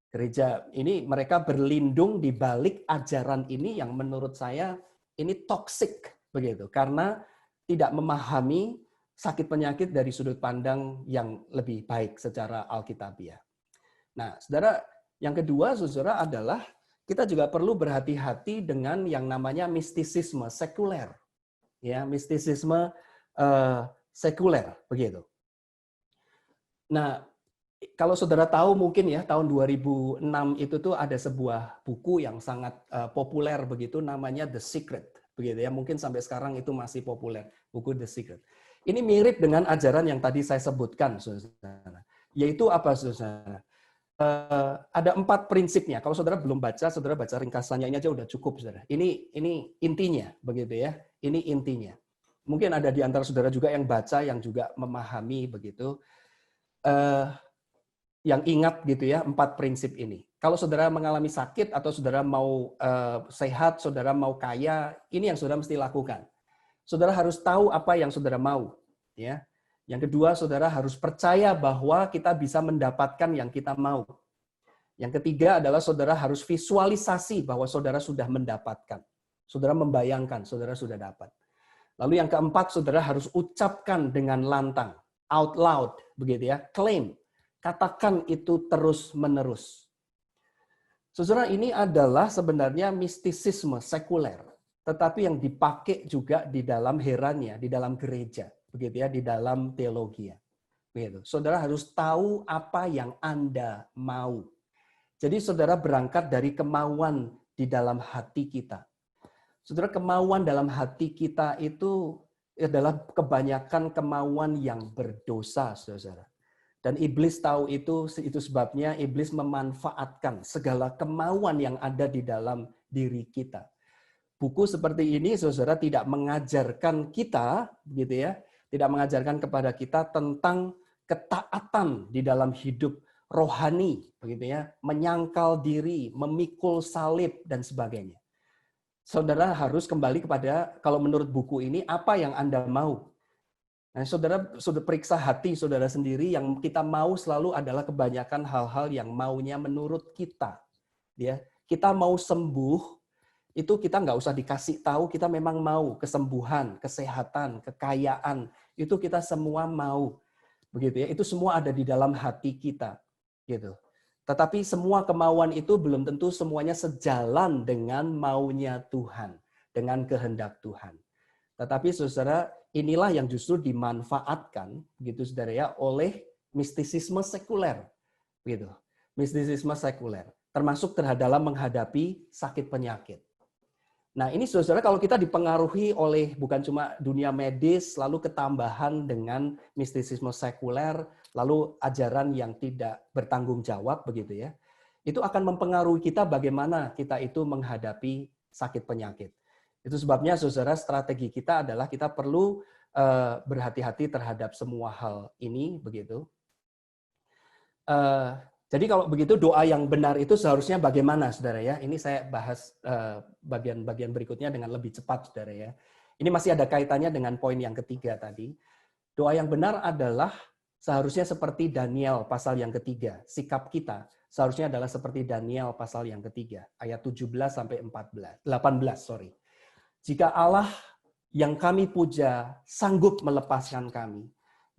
Gereja ini mereka berlindung di balik ajaran ini yang menurut saya ini toksik, begitu. Karena tidak memahami sakit penyakit dari sudut pandang yang lebih baik secara alkitabiah. Nah, saudara, yang kedua, saudara, adalah kita juga perlu berhati-hati dengan yang namanya mistisisme sekuler. Ya, mistisisme sekuler, begitu. Nah, kalau saudara tahu mungkin ya, tahun 2006 itu tuh ada sebuah buku yang sangat populer begitu, namanya The Secret. Begitu ya, mungkin sampai sekarang itu masih populer, buku The Secret. Ini mirip dengan ajaran yang tadi saya sebutkan, saudara. Yaitu apa, saudara? Ada 4 prinsipnya. Kalau saudara belum baca, saudara baca ringkasannya ini aja udah cukup, saudara. Ini intinya, begitu ya. Ini intinya. Mungkin ada di antara saudara juga yang baca, yang juga memahami begitu. Yang ingat gitu ya 4 prinsip ini. Kalau saudara mengalami sakit atau saudara mau sehat, saudara mau kaya, ini yang saudara mesti lakukan. Saudara harus tahu apa yang saudara mau, ya. Yang kedua, saudara harus percaya bahwa kita bisa mendapatkan yang kita mau. Yang ketiga adalah saudara harus visualisasi bahwa saudara sudah mendapatkan. Saudara membayangkan saudara sudah dapat. Lalu yang keempat, saudara harus ucapkan dengan lantang, out loud, begitu ya, claim. Katakan itu terus-menerus. Saudara, ini adalah sebenarnya mistisisme sekuler, tetapi yang dipakai juga di dalam herannya, di dalam gereja, begitu ya, di dalam teologi. Begitu. Saudara harus tahu apa yang Anda mau. Jadi saudara berangkat dari kemauan di dalam hati kita. Saudara, kemauan dalam hati kita itu adalah kebanyakan kemauan yang berdosa, saudara. Dan iblis tahu itu sebabnya iblis memanfaatkan segala kemauan yang ada di dalam diri kita. Buku seperti ini, saudara, tidak mengajarkan kita, gitu ya, tidak mengajarkan kepada kita tentang ketaatan di dalam hidup rohani, begitu ya, menyangkal diri, memikul salib dan sebagainya. Saudara harus kembali kepada, kalau menurut buku ini, apa yang Anda mau. Nah, saudara sudah periksa hati saudara sendiri, yang kita mau selalu adalah kebanyakan hal-hal yang maunya menurut kita. Ya, kita mau sembuh, itu kita nggak usah dikasih tahu, kita memang mau kesembuhan, kesehatan, kekayaan, itu kita semua mau. Begitu ya, itu semua ada di dalam hati kita. Gitu. Tetapi semua kemauan itu belum tentu semuanya sejalan dengan maunya Tuhan, dengan kehendak Tuhan. Tetapi saudara, inilah yang justru dimanfaatkan gitu saudara ya oleh mistisisme sekuler. Gitu. Mistisisme sekuler, termasuk dalam menghadapi sakit penyakit. Nah, ini saudara kalau kita dipengaruhi oleh bukan cuma dunia medis, lalu ketambahan dengan mistisisme sekuler, lalu ajaran yang tidak bertanggung jawab begitu ya. Itu akan mempengaruhi kita bagaimana kita itu menghadapi sakit penyakit. Itu sebabnya saudara strategi kita adalah kita perlu berhati-hati terhadap semua hal ini begitu. Jadi kalau begitu doa yang benar itu seharusnya bagaimana, saudara ya? Ini saya bahas bagian-bagian berikutnya dengan lebih cepat, saudara ya. Ini masih ada kaitannya dengan poin yang ketiga tadi. Doa yang benar adalah seharusnya seperti Daniel pasal yang ketiga. Sikap kita seharusnya adalah seperti Daniel pasal yang ketiga, ayat 17 sampai 18. Jika Allah yang kami puja sanggup melepaskan kami,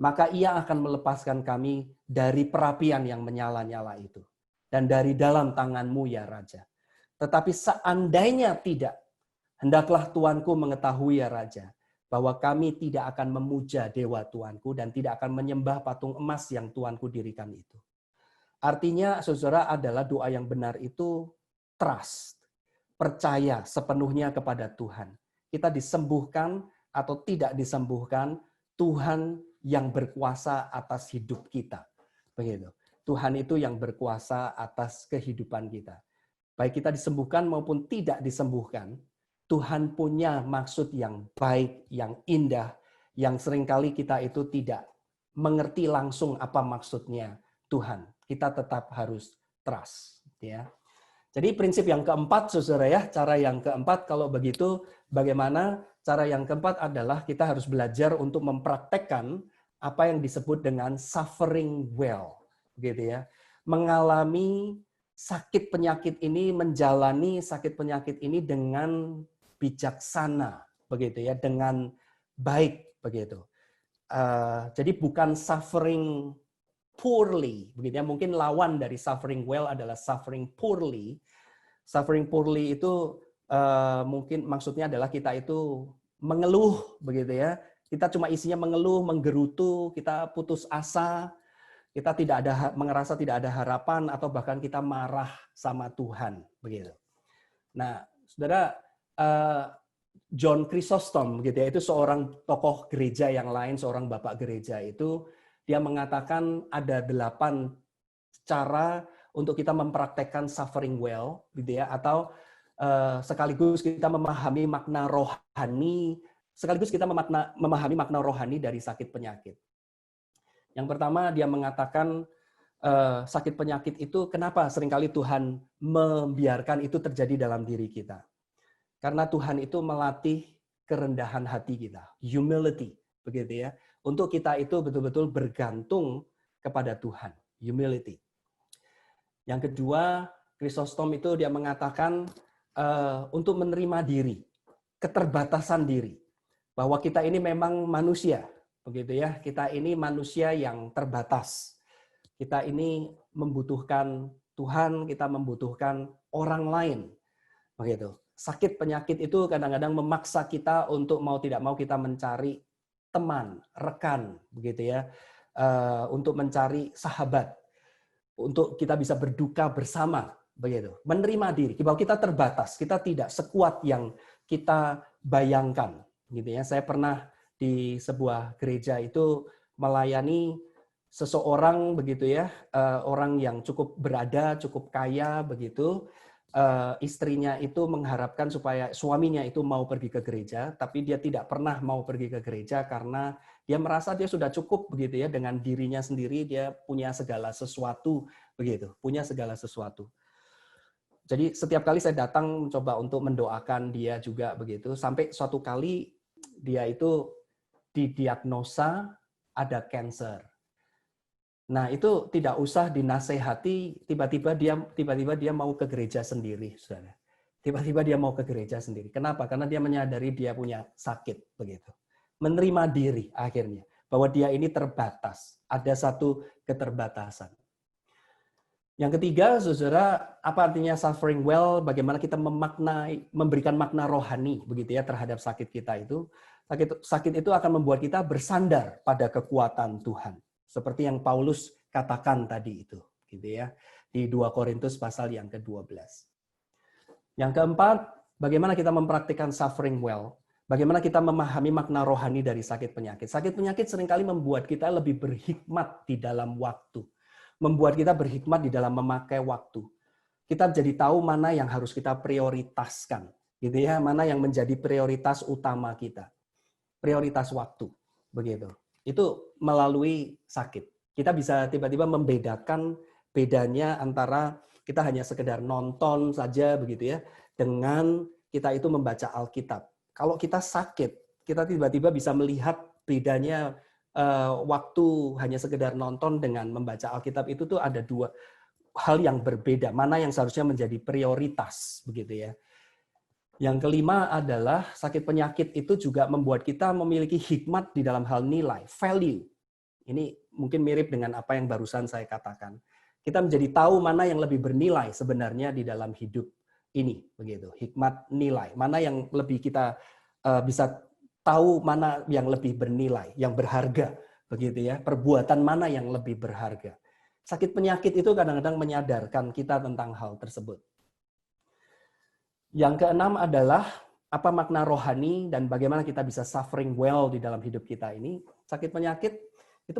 maka ia akan melepaskan kami dari perapian yang menyala-nyala itu. Dan dari dalam tangan-Mu ya Raja. Tetapi seandainya tidak, hendaklah Tuanku mengetahui ya Raja, bahwa kami tidak akan memuja dewa Tuanku dan tidak akan menyembah patung emas yang Tuanku dirikan itu. Artinya, saudara, adalah doa yang benar itu trust, percaya sepenuhnya kepada Tuhan. Kita disembuhkan atau tidak disembuhkan, Tuhan yang berkuasa atas hidup kita. Begitu. Tuhan itu yang berkuasa atas kehidupan kita. Baik kita disembuhkan maupun tidak disembuhkan, Tuhan punya maksud yang baik, yang indah, yang seringkali kita itu tidak mengerti langsung apa maksudnya Tuhan. Kita tetap harus trust, ya. Jadi prinsip yang keempat, saudara ya, cara yang keempat kalau begitu bagaimana? Cara yang keempat adalah kita harus belajar untuk mempraktekkan apa yang disebut dengan suffering well, gitu ya. Mengalami sakit penyakit ini, menjalani sakit penyakit ini dengan bijaksana, begitu ya, dengan baik, begitu. Jadi bukan suffering poorly, begitu ya. Mungkin lawan dari suffering well adalah suffering poorly. Suffering poorly itu mungkin maksudnya adalah kita itu mengeluh, begitu ya. Kita cuma isinya mengeluh, menggerutu, kita putus asa, kita tidak ada merasa tidak ada harapan atau bahkan kita marah sama Tuhan, begitu. Nah, saudara, John Chrysostom, gitu ya, itu seorang tokoh gereja yang lain, seorang bapak gereja itu, dia mengatakan ada 8 cara untuk kita mempraktekkan suffering well, gitu ya, atau sekaligus kita memahami makna rohani, sekaligus kita memahami makna rohani dari sakit penyakit. Yang pertama dia mengatakan sakit penyakit itu kenapa seringkali Tuhan membiarkan itu terjadi dalam diri kita. Karena Tuhan itu melatih kerendahan hati kita, humility, begitu ya. Untuk kita itu betul-betul bergantung kepada Tuhan, humility. Yang kedua, Chrysostom itu dia mengatakan untuk menerima diri, keterbatasan diri, bahwa kita ini memang manusia, begitu ya. Kita ini manusia yang terbatas. Kita ini membutuhkan Tuhan, kita membutuhkan orang lain, begitu. Sakit penyakit itu kadang-kadang memaksa kita untuk mau tidak mau kita mencari teman, rekan, begitu ya, untuk mencari sahabat, untuk kita bisa berduka bersama. Begitu, menerima diri, bahwa kita terbatas, kita tidak sekuat yang kita bayangkan, gitu ya. Saya pernah di sebuah gereja itu melayani seseorang, begitu ya, orang yang cukup berada, cukup kaya, begitu. Istrinya itu mengharapkan supaya suaminya itu mau pergi ke gereja, tapi dia tidak pernah mau pergi ke gereja karena dia merasa dia sudah cukup, begitu ya, dengan dirinya sendiri, dia punya segala sesuatu, begitu, punya segala sesuatu. Jadi setiap kali saya datang mencoba untuk mendoakan dia juga begitu, sampai suatu kali dia itu didiagnosa ada cancer. Nah, itu tidak usah dinasehati, tiba-tiba dia mau ke gereja sendiri, Saudara. Tiba-tiba dia mau ke gereja sendiri. Kenapa? Karena dia menyadari dia punya sakit begitu. Menerima diri akhirnya bahwa dia ini terbatas, ada satu keterbatasan. Yang ketiga, saudara, apa artinya suffering well? Bagaimana kita memberikan makna rohani, begitu ya, terhadap sakit kita itu. Sakit itu akan membuat kita bersandar pada kekuatan Tuhan, seperti yang Paulus katakan tadi itu, gitu ya, di 2 Korintus pasal yang ke-12. Yang keempat, bagaimana kita mempraktikkan suffering well? Bagaimana kita memahami makna rohani dari sakit penyakit? Sakit penyakit seringkali membuat kita lebih berhikmat di dalam waktu. Membuat kita berhikmat di dalam memakai waktu. Kita jadi tahu mana yang harus kita prioritaskan, gitu ya, mana yang menjadi prioritas utama kita. Prioritas waktu, begitu. Itu melalui sakit. Kita bisa tiba-tiba membedakan bedanya antara kita hanya sekedar nonton saja, begitu ya, dengan kita itu membaca Alkitab. Kalau kita sakit, kita tiba-tiba bisa melihat bedanya waktu hanya sekedar nonton dengan membaca Alkitab itu tuh ada dua hal yang berbeda. Mana yang seharusnya menjadi prioritas, begitu ya. Yang kelima adalah sakit penyakit itu juga membuat kita memiliki hikmat di dalam hal nilai, value. Ini mungkin mirip dengan apa yang barusan saya katakan. Kita menjadi tahu mana yang lebih bernilai sebenarnya di dalam hidup ini, begitu. Hikmat nilai, mana yang lebih kita bisa tahu mana yang lebih bernilai, yang berharga, begitu ya. Perbuatan mana yang lebih berharga. Sakit penyakit itu kadang-kadang menyadarkan kita tentang hal tersebut. Yang keenam adalah apa makna rohani dan bagaimana kita bisa suffering well di dalam hidup kita ini. Sakit penyakit itu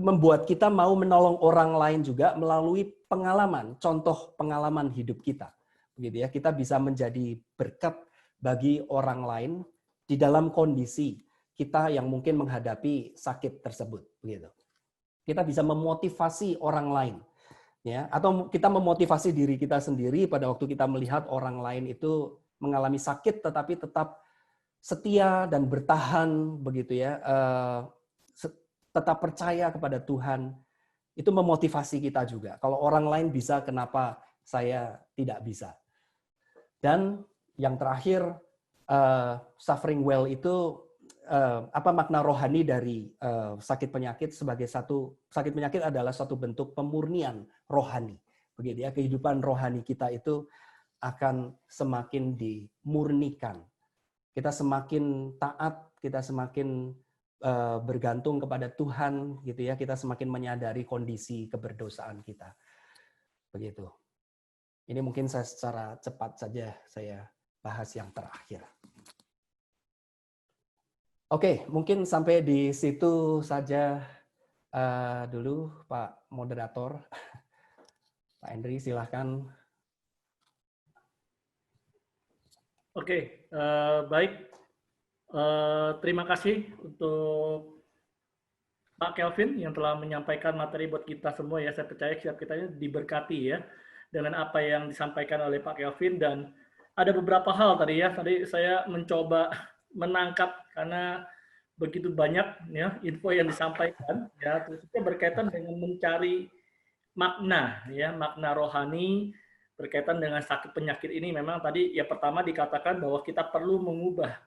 membuat kita mau menolong orang lain juga melalui pengalaman, contoh pengalaman hidup kita. Begitu ya, kita bisa menjadi berkat bagi orang lain di dalam kondisi kita yang mungkin menghadapi sakit tersebut, begitu. Kita bisa memotivasi orang lain, ya, atau kita memotivasi diri kita sendiri pada waktu kita melihat orang lain itu mengalami sakit tetapi tetap setia dan bertahan, begitu ya, tetap percaya kepada Tuhan. Itu memotivasi kita juga. Kalau orang lain bisa, kenapa saya tidak bisa? Dan yang terakhir, suffering well itu apa makna rohani dari sakit penyakit sebagai sakit penyakit adalah satu bentuk pemurnian rohani, begitu ya. Kehidupan rohani kita itu akan semakin dimurnikan. Kita semakin taat, kita semakin bergantung kepada Tuhan, gitu ya. Kita semakin menyadari kondisi keberdosaan kita, begitu. Ini mungkin saya secara cepat saja saya bahas yang terakhir. Oke, mungkin sampai di situ saja dulu, Pak Moderator. Pak Henry, silahkan. Oke, baik. Terima kasih untuk Pak Kelvin yang telah menyampaikan materi buat kita semua ya. Saya percaya setiap kita ini diberkati ya dengan apa yang disampaikan oleh Pak Kelvin, dan ada beberapa hal tadi ya. Tadi saya mencoba menangkap karena begitu banyak ya info yang disampaikan ya, terusnya berkaitan dengan mencari makna ya, makna rohani berkaitan dengan sakit penyakit ini. Memang tadi ya pertama dikatakan bahwa kita perlu mengubah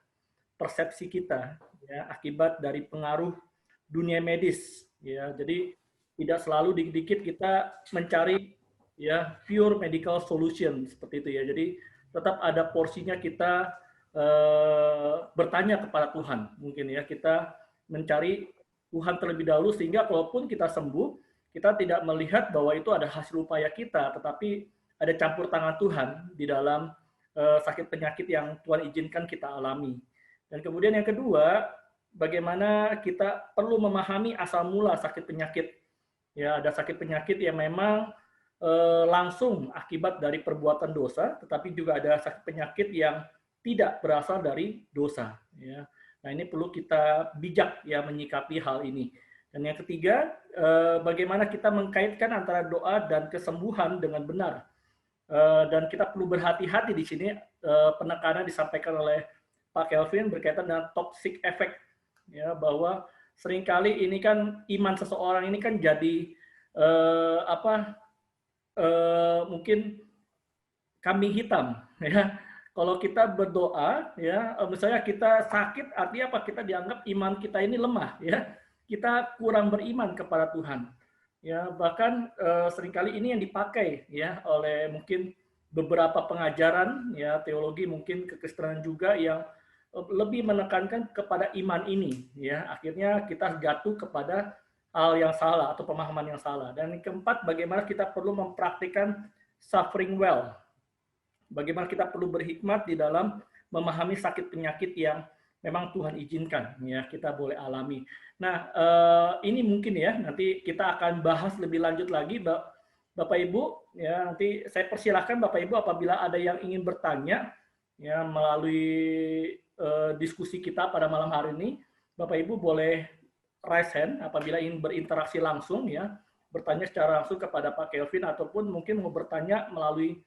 persepsi kita ya akibat dari pengaruh dunia medis ya. Jadi tidak selalu dikit-dikit kita mencari ya pure medical solution seperti itu ya. Jadi tetap ada porsinya kita bertanya kepada Tuhan, mungkin ya, kita mencari Tuhan terlebih dahulu, sehingga kalaupun kita sembuh, kita tidak melihat bahwa itu ada hasil upaya kita, tetapi ada campur tangan Tuhan di dalam sakit penyakit yang Tuhan izinkan kita alami. Dan kemudian yang kedua, bagaimana kita perlu memahami asal mula sakit penyakit. Ya, ada sakit penyakit yang memang langsung akibat dari perbuatan dosa, tetapi juga ada sakit penyakit yang tidak berasal dari dosa. Ya. Nah, ini perlu kita bijak ya menyikapi hal ini. Dan yang ketiga, bagaimana kita mengkaitkan antara doa dan kesembuhan dengan benar. Dan kita perlu berhati-hati di sini, penekanan disampaikan oleh Pak Kelvin berkaitan dengan toxic effect, ya, bahwa seringkali ini kan iman seseorang ini kan jadi mungkin kambing hitam, ya. Kalau kita berdoa, ya, misalnya kita sakit, artinya apa? Kita dianggap iman kita ini lemah, ya. Kita kurang beriman kepada Tuhan. ya bahkan seringkali ini yang dipakai ya oleh mungkin beberapa pengajaran ya teologi mungkin kekristenan juga yang lebih menekankan kepada iman ini ya akhirnya kita jatuh kepada hal yang salah atau pemahaman yang salah. Dan yang keempat, bagaimana kita perlu mempraktikkan suffering well, bagaimana kita perlu berhikmat di dalam memahami sakit penyakit yang memang Tuhan izinkan ya kita boleh alami. Nah, ini mungkin ya nanti kita akan bahas lebih lanjut lagi Bapak Ibu ya, nanti saya persilahkan Bapak Ibu apabila ada yang ingin bertanya ya melalui diskusi kita pada malam hari ini, Bapak Ibu boleh raise hand apabila ingin berinteraksi langsung ya, bertanya secara langsung kepada Pak Kelvin ataupun mungkin mau bertanya melalui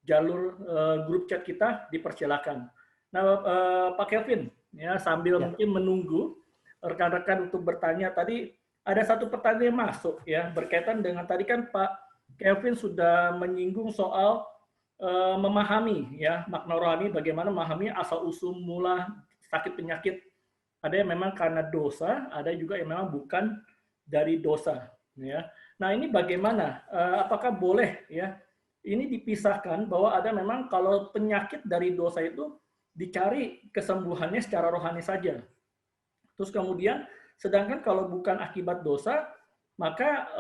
jalur grup chat kita, dipersilakan. Nah, Pak Kelvin, ya sambil mungkin menunggu rekan-rekan untuk bertanya, tadi ada satu pertanyaan yang masuk ya berkaitan dengan tadi kan Pak Kelvin sudah menyinggung soal memahami ya makna rohani, bagaimana memahami asal usul mula sakit penyakit. Ada yang memang karena dosa, ada juga yang memang bukan dari dosa. Ya. Nah ini bagaimana? Apakah boleh ya? Ini dipisahkan bahwa ada memang kalau penyakit dari dosa itu dicari kesembuhannya secara rohani saja. Terus kemudian, sedangkan kalau bukan akibat dosa, maka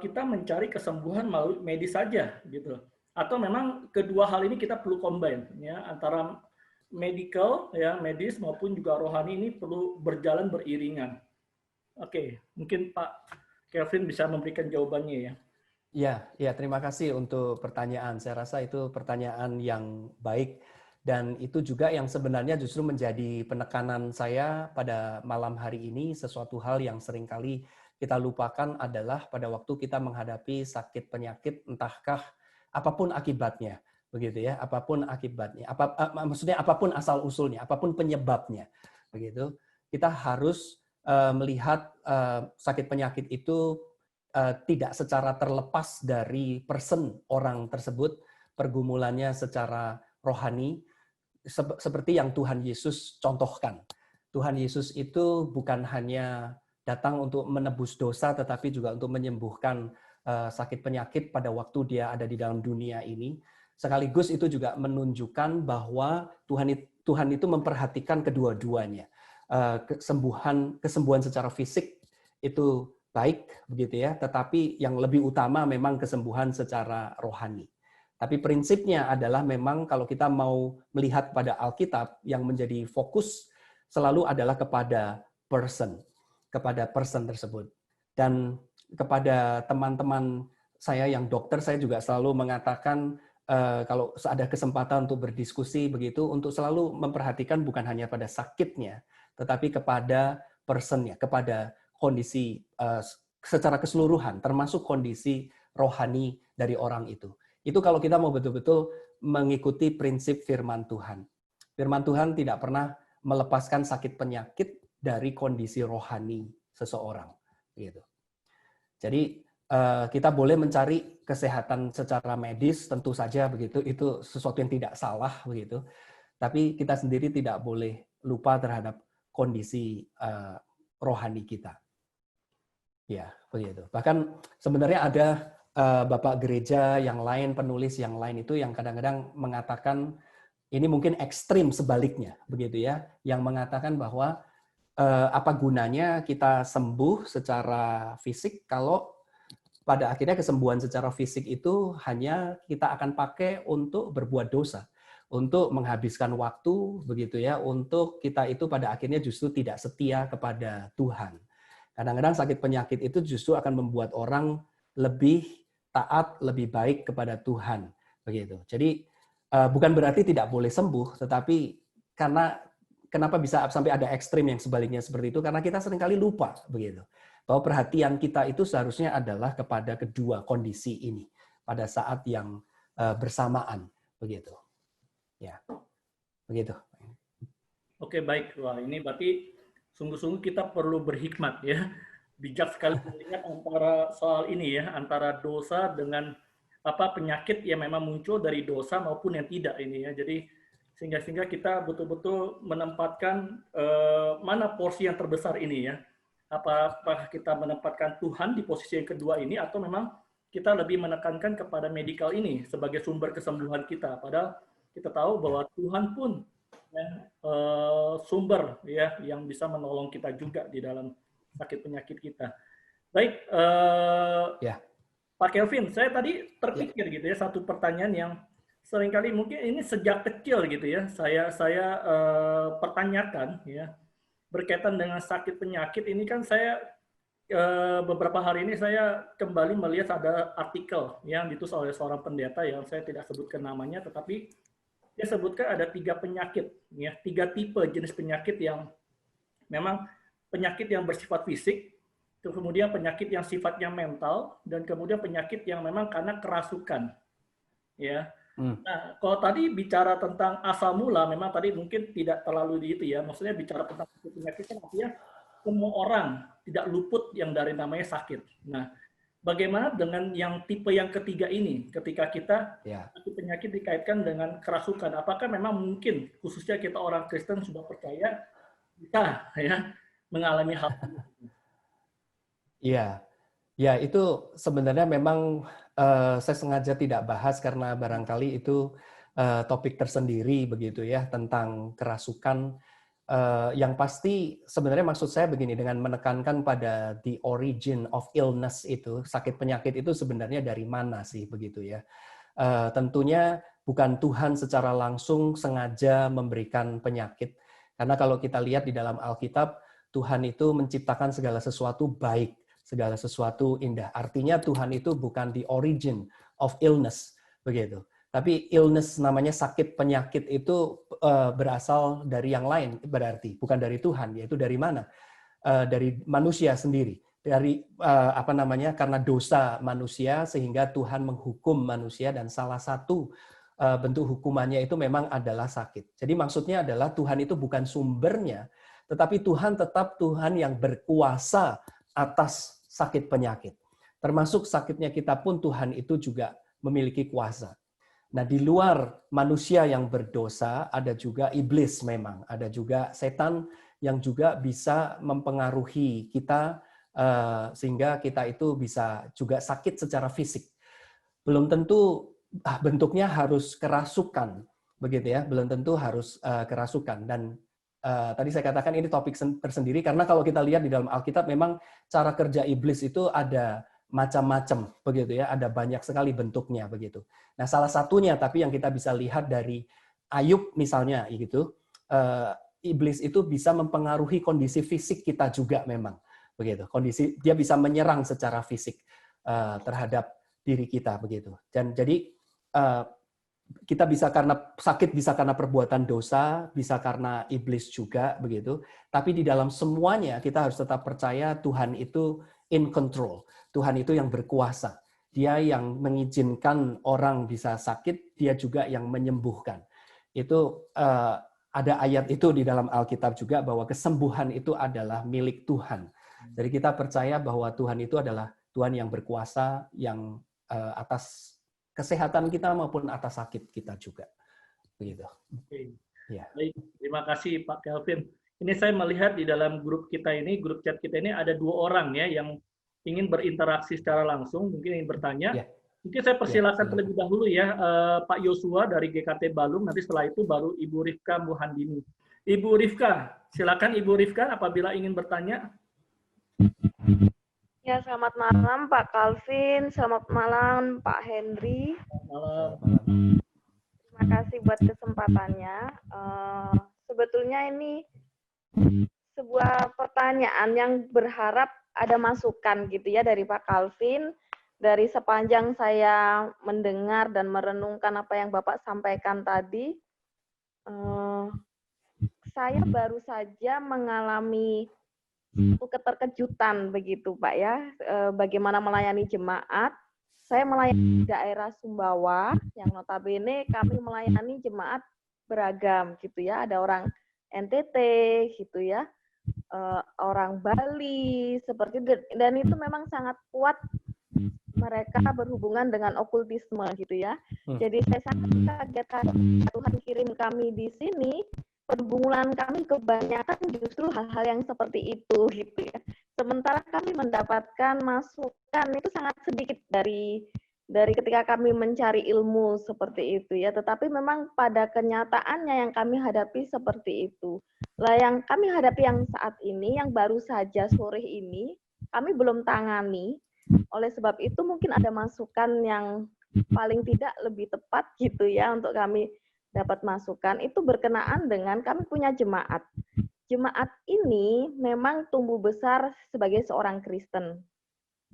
kita mencari kesembuhan melalui medis saja, gitu. Atau memang kedua hal ini kita perlu combine, ya antara medical, ya medis maupun juga rohani ini perlu berjalan beriringan. Oke, mungkin Pak Kelvin bisa memberikan jawabannya ya. Ya, terima kasih untuk pertanyaan. Saya rasa itu pertanyaan yang baik dan itu juga yang sebenarnya justru menjadi penekanan saya pada malam hari ini. Sesuatu hal yang seringkali kita lupakan adalah pada waktu kita menghadapi sakit penyakit, entahkah apapun akibatnya, begitu ya, apapun akibatnya, maksudnya apapun asal usulnya, apapun penyebabnya, begitu. Kita harus melihat sakit penyakit itu tidak secara terlepas dari person orang tersebut, pergumulannya secara rohani, seperti yang Tuhan Yesus contohkan. Tuhan Yesus itu bukan hanya datang untuk menebus dosa, tetapi juga untuk menyembuhkan sakit penyakit pada waktu dia ada di dalam dunia ini. Sekaligus itu juga menunjukkan bahwa Tuhan itu memperhatikan kedua-duanya. Kesembuhan secara fisik itu baik begitu ya, tetapi yang lebih utama memang kesembuhan secara rohani. Tapi prinsipnya adalah memang kalau kita mau melihat pada Alkitab, yang menjadi fokus selalu adalah kepada person tersebut. Dan kepada teman-teman saya yang dokter, saya juga selalu mengatakan kalau ada kesempatan untuk berdiskusi begitu, untuk selalu memperhatikan bukan hanya pada sakitnya, tetapi kepada personnya, kepada kondisi secara keseluruhan, termasuk kondisi rohani dari orang itu. Itu kalau kita mau betul-betul mengikuti prinsip firman Tuhan. Firman Tuhan tidak pernah melepaskan sakit penyakit dari kondisi rohani seseorang. Gitu. Jadi kita boleh mencari kesehatan secara medis, tentu saja begitu. Itu sesuatu yang tidak salah begitu. Tapi kita sendiri tidak boleh lupa terhadap kondisi rohani kita. Ya, begitu. Bahkan sebenarnya ada bapak gereja yang lain, penulis yang lain itu yang kadang-kadang mengatakan, ini mungkin ekstrim sebaliknya, begitu ya, yang mengatakan bahwa apa gunanya kita sembuh secara fisik kalau pada akhirnya kesembuhan secara fisik itu hanya kita akan pakai untuk berbuat dosa, untuk menghabiskan waktu, begitu ya, untuk kita itu pada akhirnya justru tidak setia kepada Tuhan. Kadang-kadang sakit penyakit itu justru akan membuat orang lebih taat, lebih baik kepada Tuhan, begitu. Jadi bukan berarti tidak boleh sembuh, tetapi karena kenapa bisa sampai ada ekstrim yang sebaliknya seperti itu? Karena kita seringkali lupa, begitu, bahwa perhatian kita itu seharusnya adalah kepada kedua kondisi ini pada saat yang bersamaan, begitu. Ya, begitu. Oke, baik. Wah, ini berarti sungguh-sungguh kita perlu berhikmat ya, bijak sekali melihat antara soal ini ya, antara dosa dengan penyakit yang memang muncul dari dosa maupun yang tidak ini ya. Jadi sehingga kita betul-betul menempatkan mana porsi yang terbesar ini ya. Apakah kita menempatkan Tuhan di posisi yang kedua ini, atau memang kita lebih menekankan kepada medical ini sebagai sumber kesembuhan kita. Padahal kita tahu bahwa Tuhan pun ya, sumber ya yang bisa menolong kita juga di dalam sakit penyakit kita. Baik, Pak Kelvin, saya tadi terpikir gitu ya satu pertanyaan yang seringkali mungkin ini sejak kecil gitu ya saya pertanyakan ya, berkaitan dengan sakit penyakit ini. Kan saya beberapa hari ini saya kembali melihat ada artikel yang ditulis oleh seorang pendeta yang saya tidak sebutkan namanya, tetapi dia sebutkan ada 3 penyakit ya, 3 tipe jenis penyakit yang memang penyakit yang bersifat fisik, kemudian penyakit yang sifatnya mental, dan kemudian penyakit yang memang karena kerasukan ya. Nah, kalau tadi bicara tentang asal mula, memang tadi mungkin tidak terlalu di itu ya. Maksudnya bicara tentang penyakit kan artinya semua orang tidak luput yang dari namanya sakit. Nah, bagaimana dengan yang tipe yang ketiga ini? Ketika kita penyakit dikaitkan dengan kerasukan, apakah memang mungkin khususnya kita orang Kristen sudah percaya kita ya mengalami hal ini? Ya itu sebenarnya memang saya sengaja tidak bahas karena barangkali itu topik tersendiri begitu ya tentang kerasukan. Yang pasti sebenarnya maksud saya begini, dengan menekankan pada the origin of illness itu, sakit penyakit itu sebenarnya dari mana sih begitu ya. Tentunya bukan Tuhan secara langsung sengaja memberikan penyakit. Karena kalau kita lihat di dalam Alkitab, Tuhan itu menciptakan segala sesuatu baik, segala sesuatu indah. Artinya Tuhan itu bukan the origin of illness begitu. Tapi illness namanya sakit penyakit itu berasal dari yang lain, berarti bukan dari Tuhan, yaitu dari mana? Dari manusia sendiri. Dari karena dosa manusia sehingga Tuhan menghukum manusia, dan salah satu bentuk hukumannya itu memang adalah sakit. Jadi maksudnya adalah Tuhan itu bukan sumbernya, tetapi Tuhan tetap Tuhan yang berkuasa atas sakit penyakit. Termasuk sakitnya kita pun Tuhan itu juga memiliki kuasa. Nah, di luar manusia yang berdosa, ada juga iblis memang. Ada juga setan yang juga bisa mempengaruhi kita, sehingga kita itu bisa juga sakit secara fisik. Belum tentu bentuknya harus kerasukan, begitu ya. Belum tentu harus kerasukan. Dan tadi saya katakan ini topik tersendiri, karena kalau kita lihat di dalam Alkitab, memang cara kerja iblis itu ada macam-macam begitu ya, ada banyak sekali bentuknya begitu. Nah, salah satunya tapi yang kita bisa lihat dari Ayub misalnya gitu, iblis itu bisa mempengaruhi kondisi fisik kita juga memang begitu. Kondisi dia bisa menyerang secara fisik terhadap diri kita begitu. Dan jadi kita bisa karena sakit, bisa karena perbuatan dosa, bisa karena iblis juga begitu. Tapi di dalam semuanya kita harus tetap percaya Tuhan itu in control. Tuhan itu yang berkuasa. Dia yang mengizinkan orang bisa sakit, dia juga yang menyembuhkan. Itu ada ayat itu di dalam Alkitab juga, bahwa kesembuhan itu adalah milik Tuhan. Jadi kita percaya bahwa Tuhan itu adalah Tuhan yang berkuasa, yang atas kesehatan kita maupun atas sakit kita juga. Begitu. Oke. Ya. Baik, terima kasih Pak Kelvin. Ini saya melihat di dalam grup kita ini, grup chat kita ini ada 2 orang ya yang ingin berinteraksi secara langsung, mungkin ingin bertanya. Ya. Mungkin saya persilakan terlebih dahulu ya, Pak Yosua dari GKT Balung, nanti setelah itu baru Ibu Rifka Muhandini. Ibu Rifka, silakan Ibu Rifka apabila ingin bertanya. Ya, selamat malam Pak Calvin, selamat malam Pak Henry. Malam. Terima kasih buat kesempatannya. Sebetulnya ini sebuah pertanyaan yang berharap ada masukan gitu ya dari Pak Calvin. Dari sepanjang saya mendengar dan merenungkan apa yang Bapak sampaikan tadi, saya baru saja mengalami keterkejutan begitu Pak ya, bagaimana melayani jemaat. Saya melayani daerah Sumbawa, yang notabene kami melayani jemaat beragam gitu ya, ada orang NTT gitu ya, orang Bali seperti itu, dan itu memang sangat kuat mereka berhubungan dengan okultisme gitu ya. Jadi saya sangat kaget Tuhan kirim kami di sini, pergumulan kami kebanyakan justru hal-hal yang seperti itu gitu ya. Sementara kami mendapatkan masukan itu sangat sedikit dari ketika kami mencari ilmu seperti itu ya. Tetapi memang pada kenyataannya yang kami hadapi seperti itu. Lah yang kami hadapi yang saat ini, yang baru saja sore ini, kami belum tangani. Oleh sebab itu mungkin ada masukan yang paling tidak lebih tepat gitu ya untuk kami dapat masukan. Itu berkenaan dengan kami punya jemaat. Jemaat ini memang tumbuh besar sebagai seorang Kristen.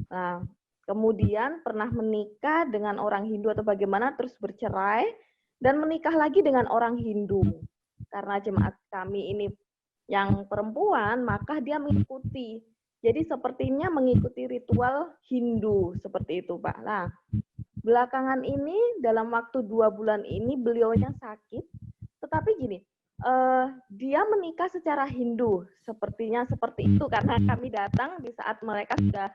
Nah, kemudian pernah menikah dengan orang Hindu atau bagaimana, terus bercerai, dan menikah lagi dengan orang Hindu. Karena jemaat kami ini yang perempuan, maka dia mengikuti. Jadi sepertinya mengikuti ritual Hindu, seperti itu, Pak. Nah, belakangan ini, dalam waktu 2 bulan ini, beliaunya sakit, tetapi gini, dia menikah secara Hindu, sepertinya seperti itu karena kami datang di saat mereka sudah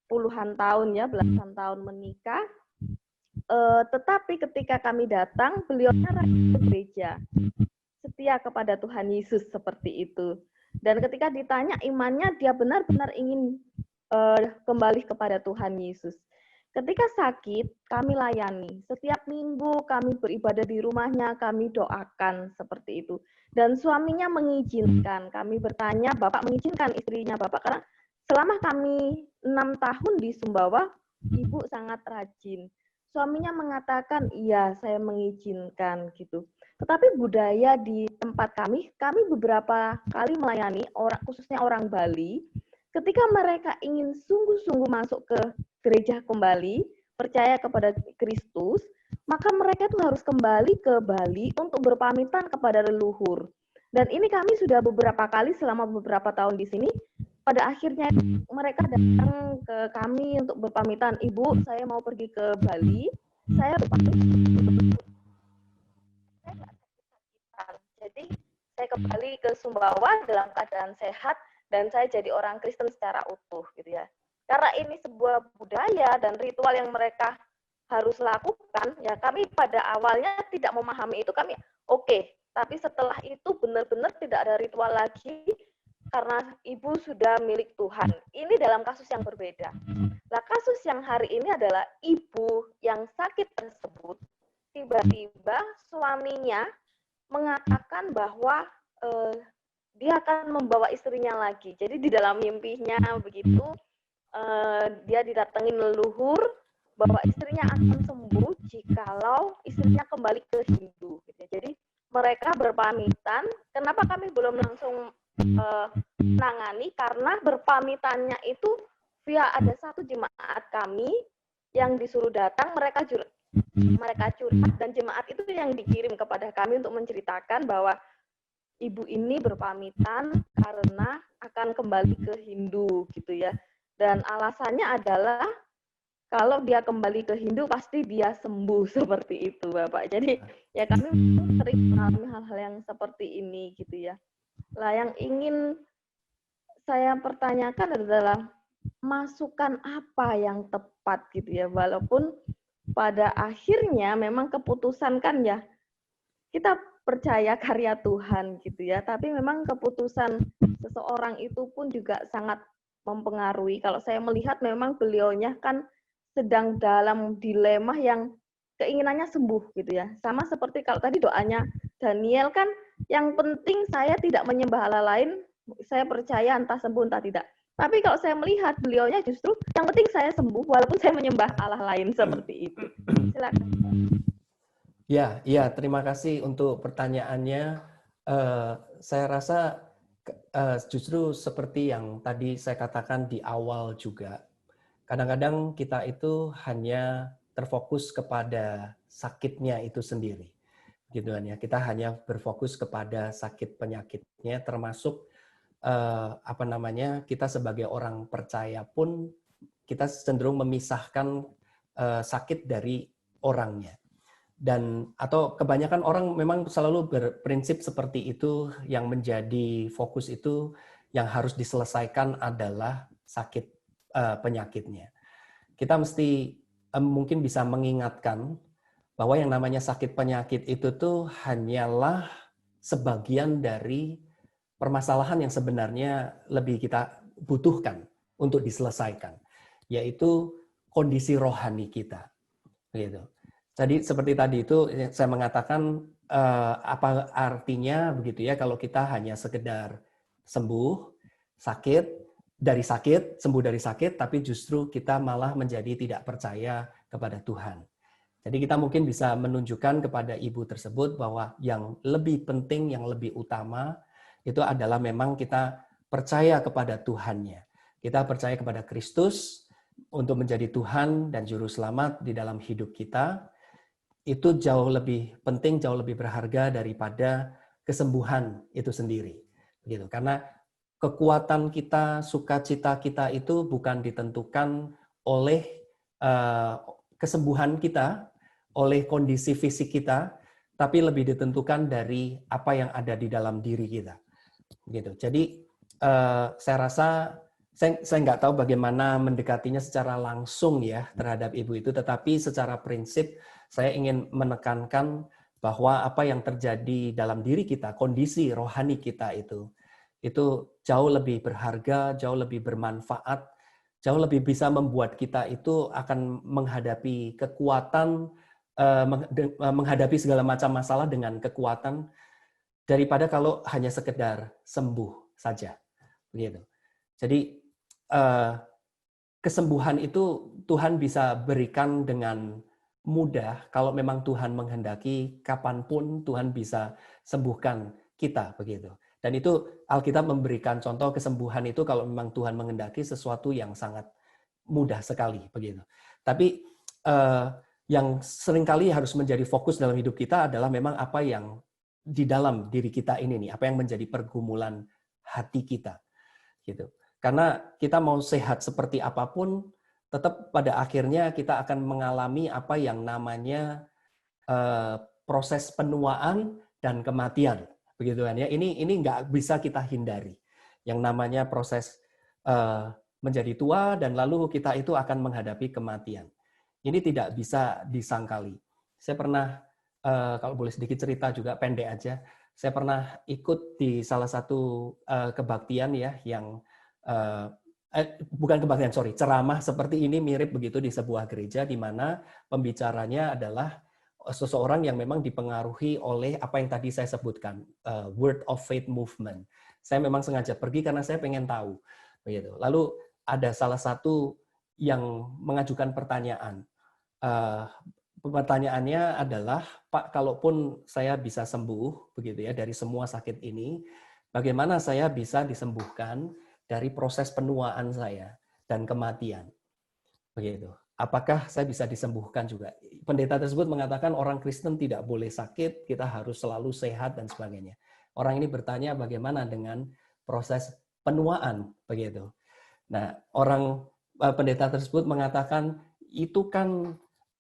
puluhan tahun ya, belasan tahun menikah. Tetapi ketika kami datang, beliaunya rajin ke gereja, setia kepada Tuhan Yesus seperti itu. Dan ketika ditanya imannya, dia benar-benar ingin kembali kepada Tuhan Yesus. Ketika sakit, kami layani. Setiap minggu kami beribadah di rumahnya, kami doakan seperti itu. Dan suaminya mengizinkan. Kami bertanya, Bapak mengizinkan istrinya Bapak? Karena selama kami 6 tahun di Sumbawa, Ibu sangat rajin. Suaminya mengatakan, iya saya mengizinkan gitu. Tetapi budaya di tempat kami beberapa kali melayani, khususnya orang Bali, ketika mereka ingin sungguh-sungguh masuk ke gereja kembali, percaya kepada Kristus, maka mereka itu harus kembali ke Bali untuk berpamitan kepada leluhur. Dan ini kami sudah beberapa kali selama beberapa tahun di sini, pada akhirnya mereka datang ke kami untuk berpamitan, Ibu, saya mau pergi ke Bali, saya berpamitan. Jadi saya kembali ke Sumbawa dalam keadaan sehat, dan saya jadi orang Kristen secara utuh gitu ya. Karena ini sebuah budaya dan ritual yang mereka harus lakukan, ya kami pada awalnya tidak memahami itu, kami oke. Tapi setelah itu benar-benar tidak ada ritual lagi, karena ibu sudah milik Tuhan. Ini dalam kasus yang berbeda. Nah, kasus yang hari ini adalah ibu yang sakit tersebut, tiba-tiba suaminya mengatakan bahwa dia akan membawa istrinya lagi. Jadi di dalam mimpinya begitu, dia didatengin leluhur bahwa istrinya akan sembuh jikalau istrinya kembali ke Hindu. Jadi mereka berpamitan. Kenapa kami belum langsung menangani? Karena berpamitannya itu via ada satu jemaat kami yang disuruh datang, mereka curhat, dan jemaat itu yang dikirim kepada kami untuk menceritakan bahwa ibu ini berpamitan karena akan kembali ke Hindu gitu ya. Dan alasannya adalah kalau dia kembali ke Hindu pasti dia sembuh, seperti itu Bapak. Jadi ya kami sering mengalami hal-hal yang seperti ini gitu ya. Lah yang ingin saya pertanyakan adalah masukan apa yang tepat gitu ya, walaupun pada akhirnya memang keputusan kan ya, kita percaya karya Tuhan gitu ya, tapi memang keputusan seseorang itu pun juga sangat mempengaruhi. Kalau saya melihat memang beliaunya kan sedang dalam dilema yang keinginannya sembuh gitu ya. Sama seperti kalau tadi doanya Daniel kan, yang penting saya tidak menyembah Allah lain, saya percaya entah sembuh entah tidak. Tapi kalau saya melihat beliaunya justru yang penting saya sembuh walaupun saya menyembah Allah lain, seperti itu. Silakan. Ya, terima kasih untuk pertanyaannya. Saya rasa justru seperti yang tadi saya katakan di awal juga, kadang-kadang kita itu hanya terfokus kepada sakitnya itu sendiri, gitu kan ya. Kita hanya berfokus kepada sakit penyakitnya, termasuk kita sebagai orang percaya pun kita cenderung memisahkan sakit dari orangnya. Dan atau kebanyakan orang memang selalu berprinsip seperti itu, yang menjadi fokus itu yang harus diselesaikan adalah sakit penyakitnya. Kita mesti mungkin bisa mengingatkan bahwa yang namanya sakit penyakit itu tuh hanyalah sebagian dari permasalahan yang sebenarnya lebih kita butuhkan untuk diselesaikan, yaitu kondisi rohani kita. Begitu. Jadi seperti tadi itu saya mengatakan apa artinya begitu ya kalau kita hanya sekedar sembuh, sakit, sembuh dari sakit, tapi justru kita malah menjadi tidak percaya kepada Tuhan. Jadi kita mungkin bisa menunjukkan kepada ibu tersebut bahwa yang lebih penting, yang lebih utama itu adalah memang kita percaya kepada Tuhannya. Kita percaya kepada Kristus untuk menjadi Tuhan dan Juru Selamat di dalam hidup kita. Itu jauh lebih penting, jauh lebih berharga daripada kesembuhan itu sendiri. Gitu. Karena kekuatan kita, sukacita kita itu bukan ditentukan oleh kesembuhan kita, oleh kondisi fisik kita, tapi lebih ditentukan dari apa yang ada di dalam diri kita. Gitu. Jadi saya rasa saya nggak tahu bagaimana mendekatinya secara langsung ya terhadap ibu itu, tetapi secara prinsip saya ingin menekankan bahwa apa yang terjadi dalam diri kita, kondisi rohani kita itu jauh lebih berharga, jauh lebih bermanfaat, jauh lebih bisa membuat kita itu akan menghadapi kekuatan, menghadapi segala macam masalah dengan kekuatan daripada kalau hanya sekedar sembuh saja. Begitu. Jadi kesembuhan itu Tuhan bisa berikan dengan mudah kalau memang Tuhan menghendaki, kapanpun Tuhan bisa sembuhkan kita begitu. Dan itu Alkitab memberikan contoh kesembuhan itu kalau memang Tuhan menghendaki sesuatu yang sangat mudah sekali begitu. Tapi yang seringkali harus menjadi fokus dalam hidup kita adalah memang apa yang di dalam diri kita ini nih, apa yang menjadi pergumulan hati kita gitu. Karena kita mau sehat seperti apapun, tetap pada akhirnya kita akan mengalami apa yang namanya proses penuaan dan kematian. Begitu kan ya, ini nggak bisa kita hindari. Yang namanya proses menjadi tua dan lalu kita itu akan menghadapi kematian. Ini tidak bisa disangkali. Saya pernah, kalau boleh sedikit cerita juga pendek aja, saya pernah ikut di salah satu kebaktian ya yang bukan kebaktian, ceramah seperti ini mirip begitu di sebuah gereja di mana pembicaranya adalah seseorang yang memang dipengaruhi oleh apa yang tadi saya sebutkan, Word of Faith Movement. Saya memang sengaja pergi karena saya pengen tahu. Begitu. Lalu ada salah satu yang mengajukan pertanyaan. Pertanyaannya adalah, Pak, kalaupun saya bisa sembuh begitu ya dari semua sakit ini, bagaimana saya bisa disembuhkan dari proses penuaan saya dan kematian? Begitu. Apakah saya bisa disembuhkan juga? Pendeta tersebut mengatakan orang Kristen tidak boleh sakit, kita harus selalu sehat dan sebagainya. Orang ini bertanya bagaimana dengan proses penuaan, begitu. Nah, pendeta tersebut mengatakan itu kan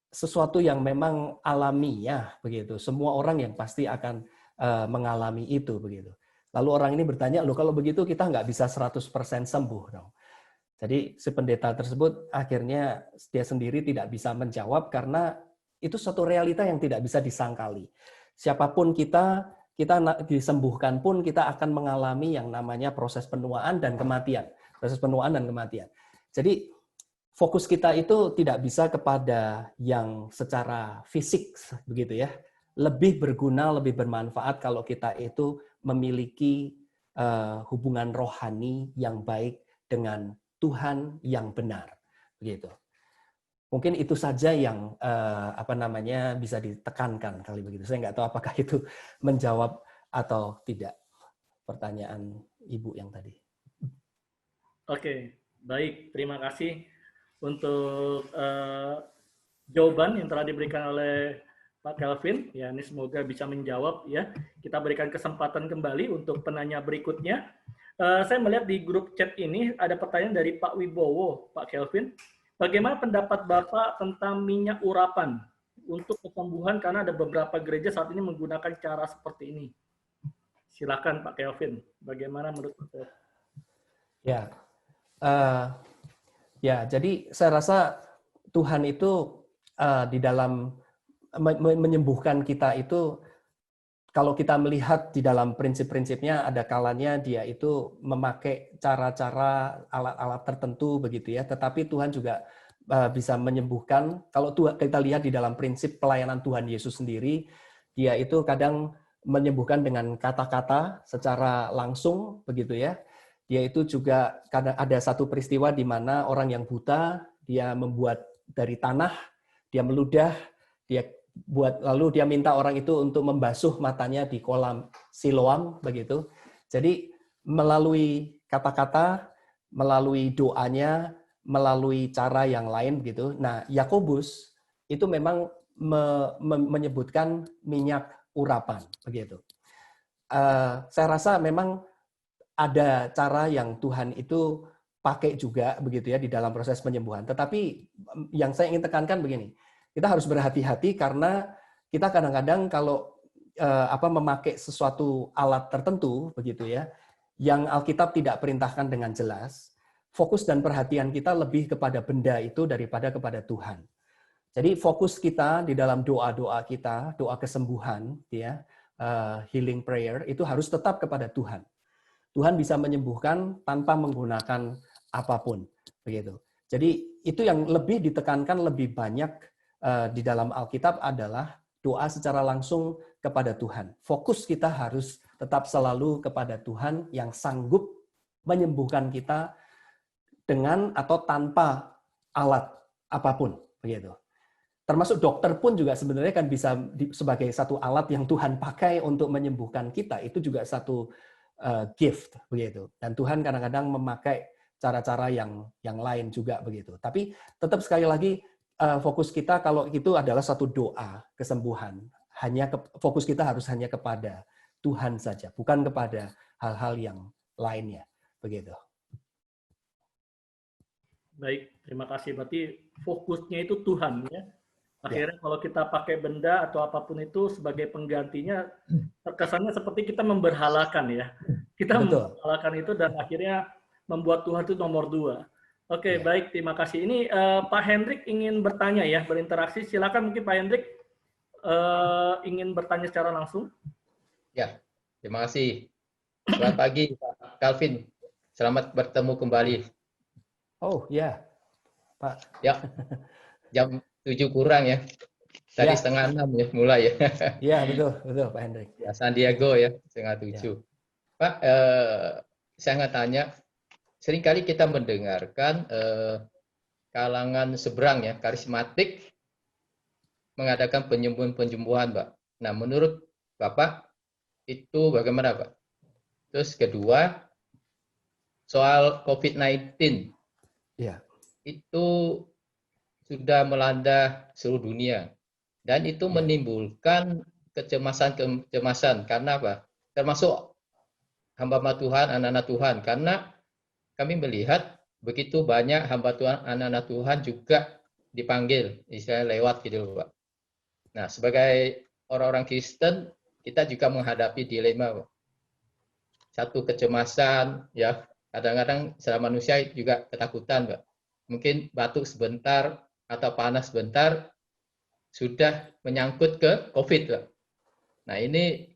sesuatu yang memang alamiah, begitu. Semua orang yang pasti akan mengalami itu, begitu. Lalu orang ini bertanya, loh kalau begitu kita nggak bisa 100% sembuh dong. Jadi si pendeta tersebut akhirnya dia sendiri tidak bisa menjawab karena itu suatu realita yang tidak bisa disangkali. Siapapun kita disembuhkan pun kita akan mengalami yang namanya proses penuaan dan kematian. Proses penuaan dan kematian. Jadi fokus kita itu tidak bisa kepada yang secara fisik begitu ya. Lebih berguna, lebih bermanfaat kalau kita itu memiliki hubungan rohani yang baik dengan Tuhan yang benar, begitu. Mungkin itu saja yang bisa ditekankan kali begitu. Saya nggak tahu apakah itu menjawab atau tidak pertanyaan Ibu yang tadi. Oke, baik. Terima kasih untuk jawaban yang telah diberikan oleh Pak Kelvin. Ya, ini semoga bisa menjawab ya. Kita berikan kesempatan kembali untuk penanya berikutnya. Saya melihat di grup chat ini ada pertanyaan dari Pak Wibowo, Pak Kelvin. Bagaimana pendapat Bapak tentang minyak urapan untuk kesembuhan karena ada beberapa gereja saat ini menggunakan cara seperti ini? Silakan Pak Kelvin, bagaimana menurut Bapak? Ya, jadi saya rasa Tuhan itu di dalam menyembuhkan kita itu kalau kita melihat di dalam prinsip-prinsipnya ada kalanya dia itu memakai cara-cara alat-alat tertentu begitu ya, tetapi Tuhan juga bisa menyembuhkan. Kalau kita lihat di dalam prinsip pelayanan Tuhan Yesus sendiri, dia itu kadang menyembuhkan dengan kata-kata secara langsung begitu ya. Dia itu juga kadang ada satu peristiwa di mana orang yang buta, dia membuat dari tanah, dia meludah, dia lalu dia minta orang itu untuk membasuh matanya di kolam Siloam begitu. Jadi melalui kata-kata, melalui doanya, melalui cara yang lain begitu. Nah, Yakobus itu memang menyebutkan minyak urapan begitu. Saya rasa memang ada cara yang Tuhan itu pakai juga begitu ya di dalam proses penyembuhan. Tetapi yang saya ingin tekankan begini, kita harus berhati-hati karena kita kadang-kadang kalau memakai sesuatu alat tertentu begitu ya, yang Alkitab tidak perintahkan dengan jelas, fokus dan perhatian kita lebih kepada benda itu daripada kepada Tuhan. Jadi fokus kita di dalam doa-doa kita, doa kesembuhan, ya, healing prayer itu harus tetap kepada Tuhan. Tuhan bisa menyembuhkan tanpa menggunakan apapun, begitu. Jadi itu yang lebih ditekankan lebih banyak di dalam Alkitab adalah doa secara langsung kepada Tuhan. Fokus kita harus tetap selalu kepada Tuhan yang sanggup menyembuhkan kita dengan atau tanpa alat apapun, begitu. Termasuk dokter pun juga sebenarnya kan bisa sebagai satu alat yang Tuhan pakai untuk menyembuhkan kita. Itu juga satu gift, begitu. Dan Tuhan kadang-kadang memakai cara-cara yang lain juga begitu. Tapi tetap sekali lagi fokus kita kalau itu adalah satu doa kesembuhan. Fokus kita harus hanya kepada Tuhan saja, bukan kepada hal-hal yang lainnya, begitu. Baik, terima kasih. Berarti fokusnya itu Tuhan ya. Akhirnya kalau kita pakai benda atau apapun itu sebagai penggantinya, terkesannya seperti kita memberhalakan ya. Kita memberhalakan itu dan akhirnya membuat Tuhan itu nomor 2. Oke, baik, terima kasih. Ini Pak Hendrik ingin bertanya ya, berinteraksi. Silakan mungkin Pak Hendrik ingin bertanya secara langsung. Ya, terima kasih. Selamat pagi Pak Calvin. Selamat bertemu kembali. Oh ya, Pak. Ya, jam 7 kurang ya. Tadi setengah 6 ya mulai ya. Iya, betul Pak Hendrik. Ya, San Diego ya, setengah 7. Ya. Pak, saya nggak tanya, seringkali kita mendengarkan kalangan seberang ya, karismatik mengadakan penyembuhan-penyembuhan, Pak. Nah, menurut Bapak, itu bagaimana, Pak? Terus kedua, soal COVID-19. Ya. Itu sudah melanda seluruh dunia. Dan itu menimbulkan kecemasan karena apa? Termasuk hamba Tuhan, anak-anak Tuhan. Karena kami melihat begitu banyak hamba Tuhan, anak-anak Tuhan juga dipanggil, istilahnya lewat gitu, Pak. Nah, sebagai orang-orang Kristen, kita juga menghadapi dilema, Pak. Satu kecemasan, ya kadang-kadang secara manusia juga ketakutan, Pak. Mungkin batuk sebentar atau panas sebentar sudah menyangkut ke COVID, Pak. Nah, ini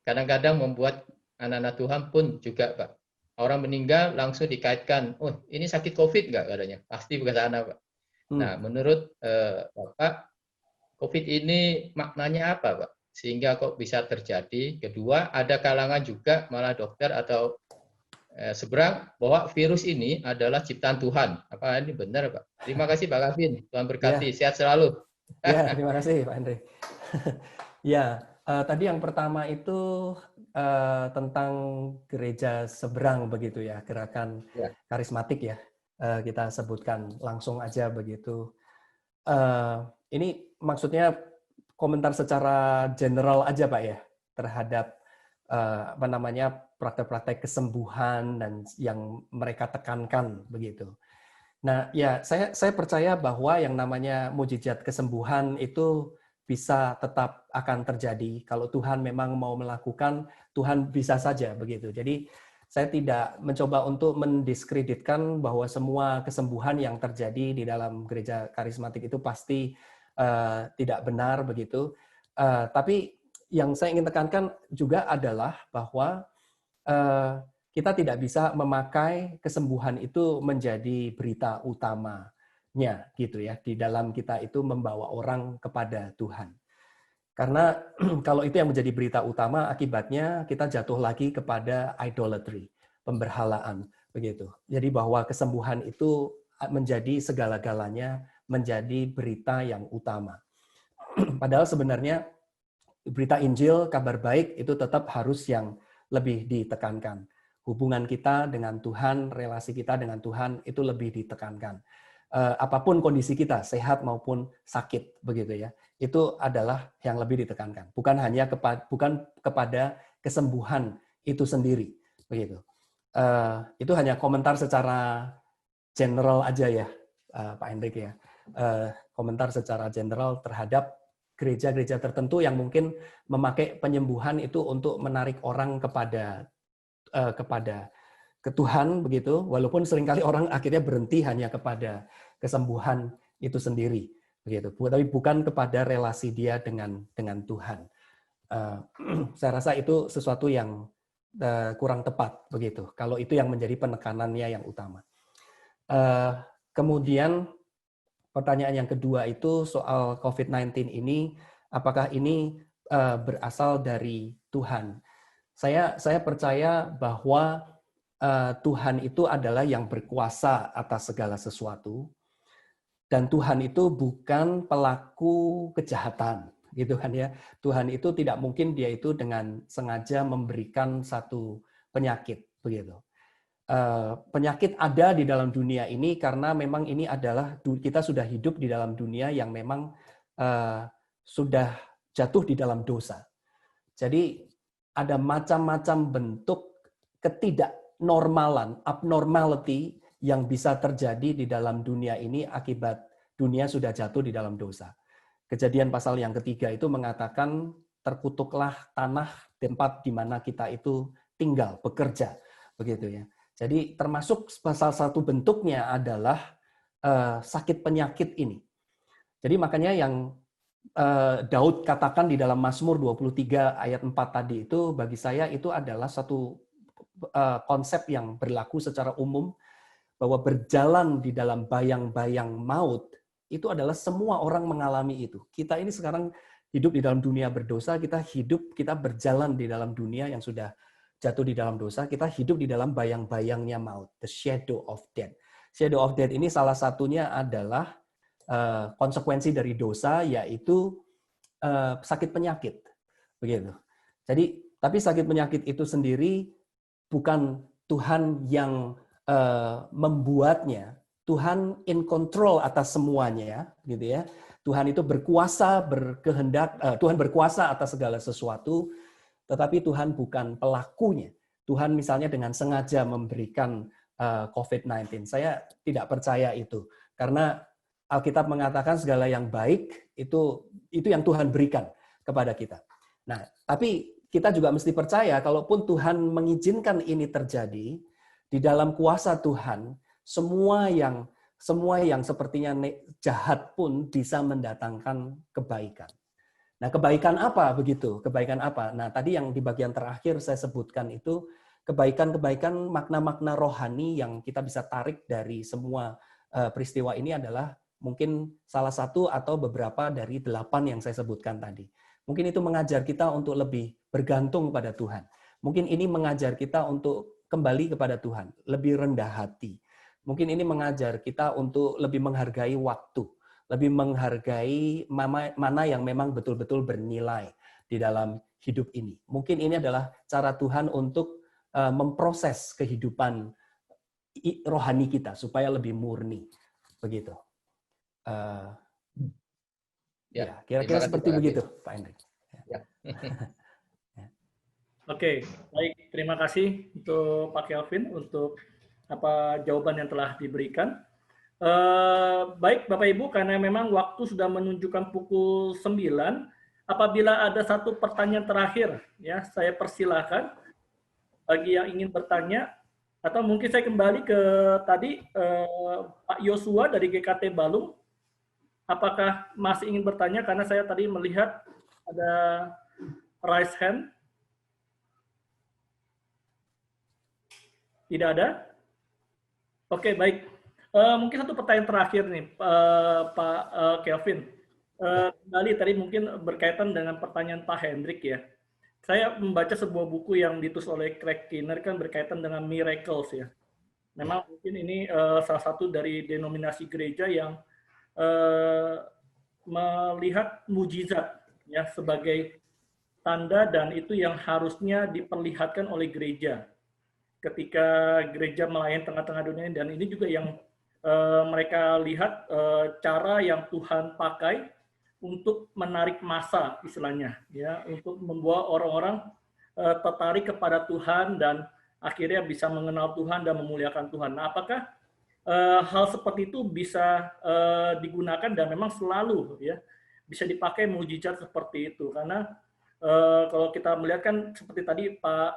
kadang-kadang membuat anak-anak Tuhan pun juga, Pak. Orang meninggal langsung dikaitkan, oh ini sakit COVID nggak katanya? Pasti bukan sana, Pak. Nah, menurut Bapak, COVID ini maknanya apa, Pak? Sehingga kok bisa terjadi? Kedua, ada kalangan juga malah dokter atau seberang bahwa virus ini adalah ciptaan Tuhan. Apa ini benar, Pak? Terima kasih, Pak Calvin. Tuhan berkati. Sehat selalu. Ya, terima kasih, Pak Hendrik. Ya, tadi yang pertama itu tentang gereja seberang begitu ya, gerakan karismatik ya, kita sebutkan langsung aja begitu. Ini maksudnya komentar secara general aja Pak ya, terhadap praktek-praktek kesembuhan dan yang mereka tekankan begitu. Nah, ya saya percaya bahwa yang namanya mujizat kesembuhan itu bisa tetap akan terjadi kalau Tuhan memang mau melakukan, Tuhan bisa saja begitu. Jadi saya tidak mencoba untuk mendiskreditkan bahwa semua kesembuhan yang terjadi di dalam gereja karismatik itu pasti tidak benar begitu. Tapi yang saya ingin tekankan juga adalah bahwa kita tidak bisa memakai kesembuhan itu menjadi berita utamanya gitu ya, di dalam kita itu membawa orang kepada Tuhan. Karena kalau itu yang menjadi berita utama, akibatnya kita jatuh lagi kepada idolatry, pemberhalaan begitu. Jadi bahwa kesembuhan itu menjadi segala-galanya, menjadi berita yang utama. Padahal sebenarnya berita Injil, kabar baik itu tetap harus yang lebih ditekankan. Hubungan kita dengan Tuhan, relasi kita dengan Tuhan itu lebih ditekankan. Apapun kondisi kita, sehat maupun sakit, begitu ya, itu adalah yang lebih ditekankan. Bukan hanya kepada kesembuhan itu sendiri, begitu. Itu hanya komentar secara general aja ya, Pak Hendrik ya. Komentar secara general terhadap gereja-gereja tertentu yang mungkin memakai penyembuhan itu untuk menarik orang kepada ke Tuhan begitu, walaupun seringkali orang akhirnya berhenti hanya kepada kesembuhan itu sendiri begitu, tapi bukan kepada relasi dia dengan Tuhan. Saya rasa itu sesuatu yang kurang tepat begitu, kalau itu yang menjadi penekanannya yang utama. Kemudian pertanyaan yang kedua itu soal COVID-19 ini, apakah ini berasal dari Tuhan? Saya percaya bahwa Tuhan itu adalah yang berkuasa atas segala sesuatu, dan Tuhan itu bukan pelaku kejahatan, gitu kan ya. Tuhan itu tidak mungkin dia itu dengan sengaja memberikan satu penyakit, begitu. Penyakit ada di dalam dunia ini karena memang ini adalah kita sudah hidup di dalam dunia yang memang sudah jatuh di dalam dosa. Jadi ada macam-macam bentuk ketidaknormalan, abnormality yang bisa terjadi di dalam dunia ini akibat dunia sudah jatuh di dalam dosa. Kejadian pasal yang ketiga itu mengatakan terkutuklah tanah tempat di mana kita itu tinggal, bekerja, begitu ya. Jadi termasuk salah satu bentuknya adalah sakit penyakit ini. Jadi makanya yang Daud katakan di dalam Mazmur 23 ayat 4 tadi itu, bagi saya itu adalah satu konsep yang berlaku secara umum, bahwa berjalan di dalam bayang-bayang maut itu adalah semua orang mengalami itu. Kita ini sekarang hidup di dalam dunia berdosa, kita berjalan di dalam dunia yang sudah jatuh di dalam dosa, kita hidup di dalam bayang-bayangnya maut, the shadow of death. Shadow of death ini salah satunya adalah konsekuensi dari dosa, yaitu sakit penyakit, begitu. Jadi, tapi sakit penyakit itu sendiri bukan Tuhan yang membuatnya. Tuhan in control atas semuanya, gitu ya. Tuhan itu berkuasa, berkehendak. Tuhan berkuasa atas segala sesuatu, tetapi Tuhan bukan pelakunya. Tuhan misalnya dengan sengaja memberikan COVID-19. Saya tidak percaya itu, karena Alkitab mengatakan segala yang baik itu yang Tuhan berikan kepada kita. Nah, tapi kita juga mesti percaya kalaupun Tuhan mengizinkan ini terjadi, di dalam kuasa Tuhan, semua yang sepertinya jahat pun bisa mendatangkan kebaikan. Nah, kebaikan apa begitu? Kebaikan apa? Nah, tadi yang di bagian terakhir saya sebutkan itu kebaikan-kebaikan, makna-makna rohani yang kita bisa tarik dari semua peristiwa ini adalah mungkin salah satu atau beberapa dari 8 yang saya sebutkan tadi. Mungkin itu mengajar kita untuk lebih bergantung pada Tuhan. Mungkin ini mengajar kita untuk kembali kepada Tuhan, lebih rendah hati. Mungkin ini mengajar kita untuk lebih menghargai waktu, lebih menghargai mana yang memang betul-betul bernilai di dalam hidup ini. Mungkin ini adalah cara Tuhan untuk memproses kehidupan rohani kita supaya lebih murni. Begitu. Ya, kira-kira seperti begitu, Pak Hendrik. Ya. Oke, baik. Terima kasih untuk Pak Kelvin untuk jawaban yang telah diberikan. Baik, Bapak Ibu, karena memang waktu sudah menunjukkan pukul 9, apabila ada satu pertanyaan terakhir, ya saya persilahkan bagi yang ingin bertanya, atau mungkin saya kembali ke tadi Pak Yosua dari GKT Balung. Apakah masih ingin bertanya? Karena saya tadi melihat ada raise hand? Tidak ada? Oke, baik. Mungkin satu pertanyaan terakhir nih, Pak Kelvin. Kembali tadi mungkin berkaitan dengan pertanyaan Pak Hendrik ya. Saya membaca sebuah buku yang ditulis oleh Craig Keener kan berkaitan dengan miracles ya. Memang mungkin ini salah satu dari denominasi gereja yang melihat mujizat ya sebagai tanda dan itu yang harusnya diperlihatkan oleh gereja ketika gereja melayani tengah-tengah dunia ini. Dan ini juga yang mereka lihat cara yang Tuhan pakai untuk menarik massa istilahnya ya, untuk membuat orang-orang tertarik kepada Tuhan dan akhirnya bisa mengenal Tuhan dan memuliakan Tuhan. Nah, apakah hal seperti itu bisa digunakan dan memang selalu ya bisa dipakai mujizat seperti itu? Karena kalau kita melihat kan seperti tadi Pak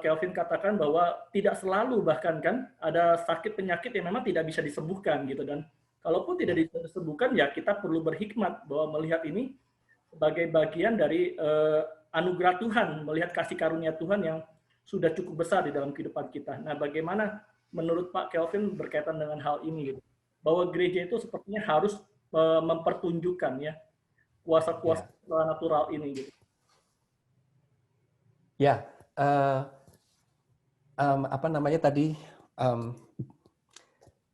Kelvin katakan bahwa tidak selalu bahkan kan ada sakit penyakit yang memang tidak bisa disembuhkan gitu, dan kalaupun tidak bisa disembuhkan ya kita perlu berhikmat bahwa melihat ini sebagai bagian dari anugerah Tuhan, melihat kasih karunia Tuhan yang sudah cukup besar di dalam kehidupan kita. Nah, bagaimana menurut Pak Kelvin berkaitan dengan hal ini gitu? Bahwa gereja itu sepertinya harus mempertunjukkan ya kuasa-kuasa natural ini gitu. Ya, apa namanya tadi,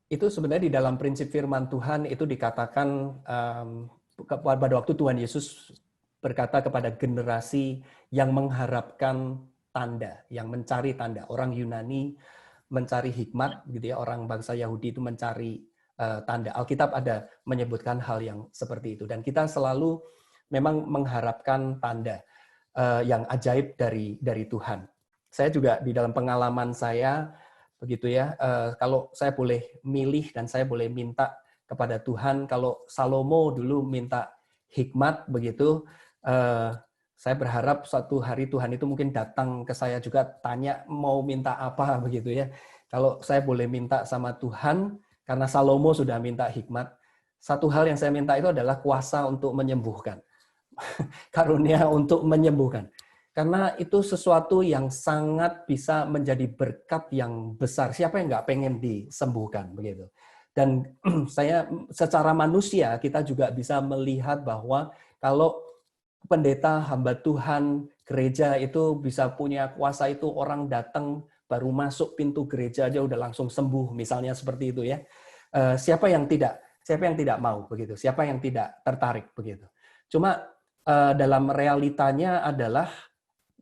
itu sebenarnya di dalam prinsip firman Tuhan itu dikatakan pada waktu Tuhan Yesus berkata kepada generasi yang mengharapkan tanda, yang mencari tanda. Orang Yunani mencari hikmat, gitu ya. Orang bangsa Yahudi itu mencari tanda. Alkitab ada menyebutkan hal yang seperti itu. Dan kita selalu memang mengharapkan tanda yang ajaib dari Tuhan. Saya juga di dalam pengalaman saya begitu ya, kalau saya boleh milih dan saya boleh minta kepada Tuhan, kalau Salomo dulu minta hikmat begitu, saya berharap suatu hari Tuhan itu mungkin datang ke saya juga tanya mau minta apa begitu ya. Kalau saya boleh minta sama Tuhan, karena Salomo sudah minta hikmat, satu hal yang saya minta itu adalah kuasa untuk menyembuhkan. Karunia untuk menyembuhkan. Karena itu sesuatu yang sangat bisa menjadi berkat yang besar. Siapa yang nggak pengen disembuhkan begitu? Dan saya secara manusia kita juga bisa melihat bahwa kalau pendeta hamba Tuhan gereja itu bisa punya kuasa itu, orang datang baru masuk pintu gereja aja udah langsung sembuh, misalnya seperti itu ya. Siapa yang tidak mau begitu? Siapa yang tidak tertarik begitu? Cuma dalam realitanya adalah